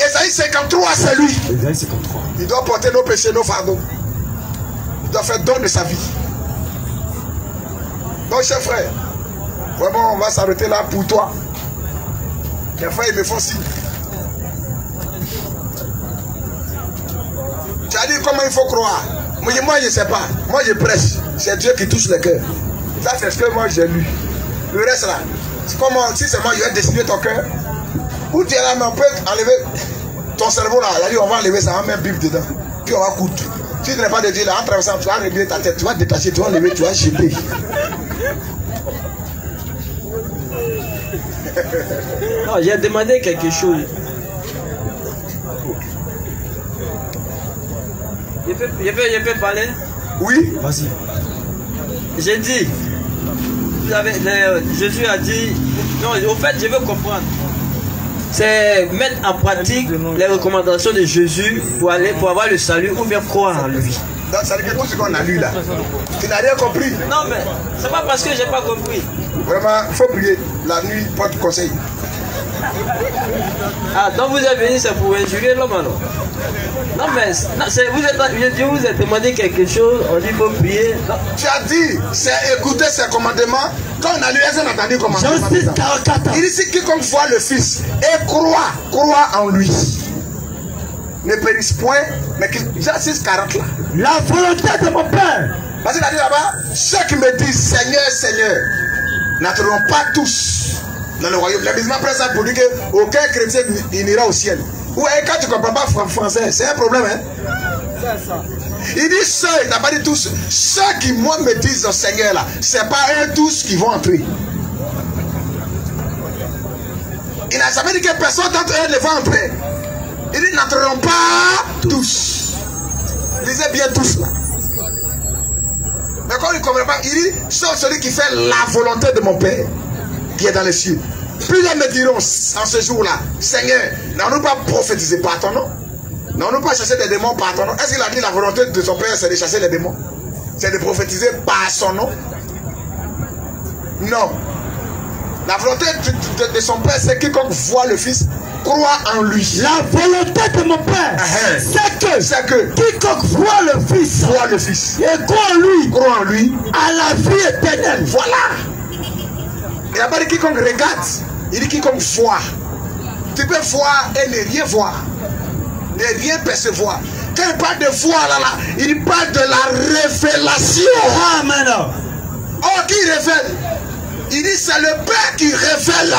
Ésaïe 53, c'est lui. Ésaïe 53. Il doit porter nos péchés, nos fardeaux. Il doit faire don de sa vie. Donc, chers frères, vraiment, on va s'arrêter là pour toi. Les frères, ils me font signe. Tu as dit comment il faut croire. Moi, je ne sais pas. Moi, je prêche. C'est Dieu qui touche le cœur. Ça, c'est ce que moi, j'ai lu. Le reste, là, c'est comment, si c'est moi, je vais décider ton cœur. Où tu es là, mais on peut enlever ton cerveau là. Il a dit on va enlever ça, on va mettre Bible dedans. Puis on va coudre. Si tu n'es pas de Dieu là, en traversant, tu vas régler ta tête, tu vas détacher, tu vas enlever, tu vas jeter. Non, j'ai demandé quelque chose. Je peux parler? Oui. Vas-y. J'ai dit, Jésus a dit, non, au fait, je veux comprendre. C'est mettre en pratique les recommandations de Jésus pour avoir le salut ou bien croire en lui. Donc, ça veut dire que tout ce qu'on a lu là, tu n'as rien compris. Non, mais c'est pas parce que j'ai pas compris. Vraiment, il faut prier la nuit, porte conseil. Ah, donc vous êtes venu, c'est pour injurer l'homme alors? Non, mais Dieu vous a demandé quelque chose, on dit qu'il faut prier. Non. Tu as dit, c'est écouter ses commandements. Quand on a lu, est-ce qu'on a entendu commandement? Il dit, si quiconque voit le Fils et croit en lui, ne périsse point, mais qu'il. Jean 6, 40 là. La volonté de mon Père. Parce qu'il a dit là-bas, ceux qui me disent Seigneur, Seigneur, n'entreront pas tous dans le royaume. Les musulmans prennent ça pour dire qu'aucun chrétien n'ira au ciel. Ouais, quand tu ne comprends pas français, c'est un problème, hein? C'est ça. Il dit ceux, il n'a pas dit tous, ceux qui moi me disent Seigneur là, c'est pas eux tous qui vont entrer. Il n'a jamais dit que personne d'entre eux ne va entrer. Il dit n'entreront pas tous. Lisez bien tous là. Mais quand il ne comprend pas, il dit sauf celui qui fait la volonté de mon Père qui est dans les cieux. Plusieurs me diront en ce jour-là, Seigneur, n'allons-nous pas prophétiser par ton nom? N'allons-nous pas chercher des démons par ton nom? Est-ce qu'il a dit la volonté de son Père, c'est de chasser les démons? C'est de prophétiser par son nom? Non. La volonté de son Père, c'est quiconque voit le Fils, croit en lui. La volonté de mon Père, c'est que quiconque voit le Fils, et croit en lui, à la vie éternelle. Voilà. Il n'a pas dit quiconque regarde, il dit quiconque voit. Tu peux voir et ne rien voir, ne rien percevoir. Quand il parle de voir là, il parle de la révélation. Amen. Oh, qui révèle? Il dit c'est le Père qui révèle.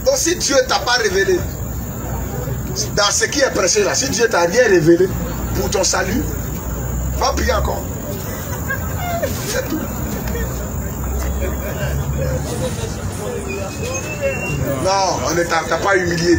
Donc si Dieu ne t'a pas révélé, dans ce qui est prêché là, si Dieu t'a rien révélé pour ton salut, va prier encore. C'est tout. Non, on ne t'a pas humilié.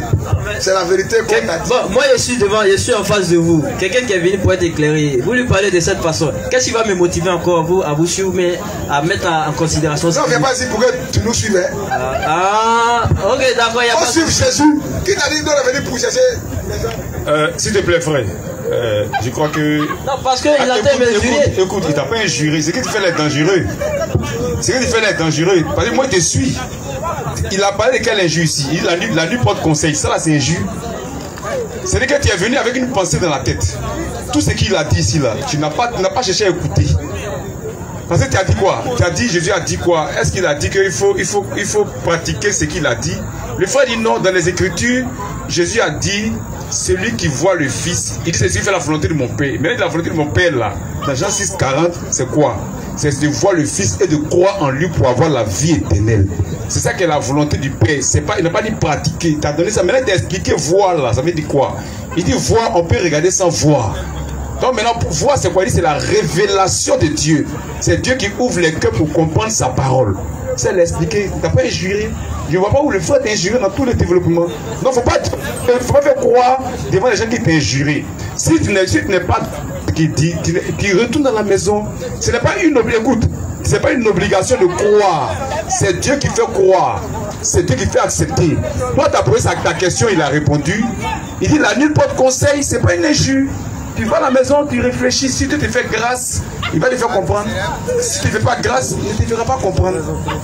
C'est la vérité qu'on t'a dit. Bon, moi je suis en face de vous. Quelqu'un qui est venu pour être éclairé. Vous lui parlez de cette façon. Qu'est-ce qui va me motiver encore à vous suivre, mais à mettre en considération? Non, viens pas ici pour que tu nous suives. Ok, d'accord, il n'y a pas de suivre Jésus. Qui t'a dit de revenir pour chercher les gens? S'il te plaît, frère. Je crois que. Non, parce qu'il a été mesuré. Écoute, il t'a pas injuré. C'est que tu fais l'être dangereux. C'est que tu fais l'être dangereux. Parce que moi, je te suis. Il a parlé de quelle injure ici? Il a la nuit porte conseil. Ça là, c'est injure. C'est que tu es venu avec une pensée dans la tête. Tout ce qu'il a dit ici là, tu n'as pas cherché à écouter. Parce que tu as dit quoi? Tu as dit, Jésus a dit quoi? Est-ce qu'il a dit qu'il faut pratiquer ce qu'il a dit? Le frère dit non, dans les Écritures, Jésus a dit, celui qui voit le Fils, il dit c'est celui qui fait la volonté de mon Père. Mais la volonté de mon Père là, dans Jean 6, 40, c'est quoi? C'est de voir le Fils et de croire en lui pour avoir la vie éternelle. C'est ça qui est la volonté du Père. Il n'a pas dit pratiquer. Il t'a donné ça. Maintenant, il t'a expliqué voir là. Ça veut dire quoi? Il dit voir, on peut regarder sans voir. Donc maintenant, pour voir, c'est quoi? Il dit c'est la révélation de Dieu. C'est Dieu qui ouvre les cœurs pour comprendre sa parole. C'est l'expliquer. Tu n'as pas injuré. Je ne vois pas où le frère t'injure dans tout le développement. Donc, il ne faut pas faire croire devant les gens qui t'injurent. Si tu n'es pas qui dit, qui retourne dans la maison, ce n'est pas une obligation de croire. C'est Dieu qui fait croire. C'est Dieu qui fait accepter. Toi, tu as posé ta question, il a répondu. Il dit la nuit porte conseil, ce n'est pas une injure. Tu vas à la maison, tu réfléchis. Si tu te fais grâce, il va te faire comprendre. Si tu ne fais pas grâce, il ne te fera pas comprendre.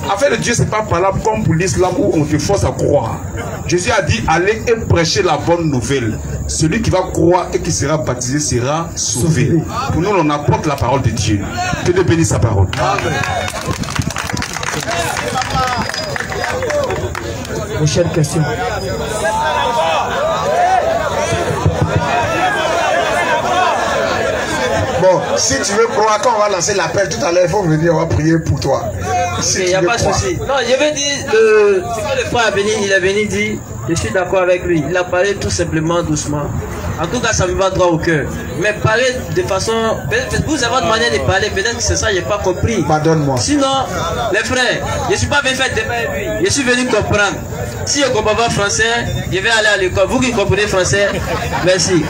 Affaire de Dieu, ce n'est pas par là comme pour l'islam où on te force à croire. Jésus a dit, allez et prêchez la bonne nouvelle. Celui qui va croire et qui sera baptisé sera sauvé. Pour nous, on apporte la parole de Dieu. Que Dieu bénisse sa parole. Prochaine question. Bon, si tu veux croire, quand on va lancer l'appel tout à l'heure, il faut venir, on va prier pour toi. Il n'y a pas de souci. Non, je vais dire, ce que le frère il est venu dire, je suis d'accord avec lui. Il a parlé tout simplement doucement. En tout cas, ça me va droit au cœur. Mais parler de façon... Vous avez votre manière de parler, peut-être que c'est ça, je n'ai pas compris. Pardonne-moi. Sinon, les frères, je ne suis pas venu faire débat avec lui. Je suis venu comprendre. Si je ne comprends pas français, je vais aller à l'école. Vous qui comprenez français, merci.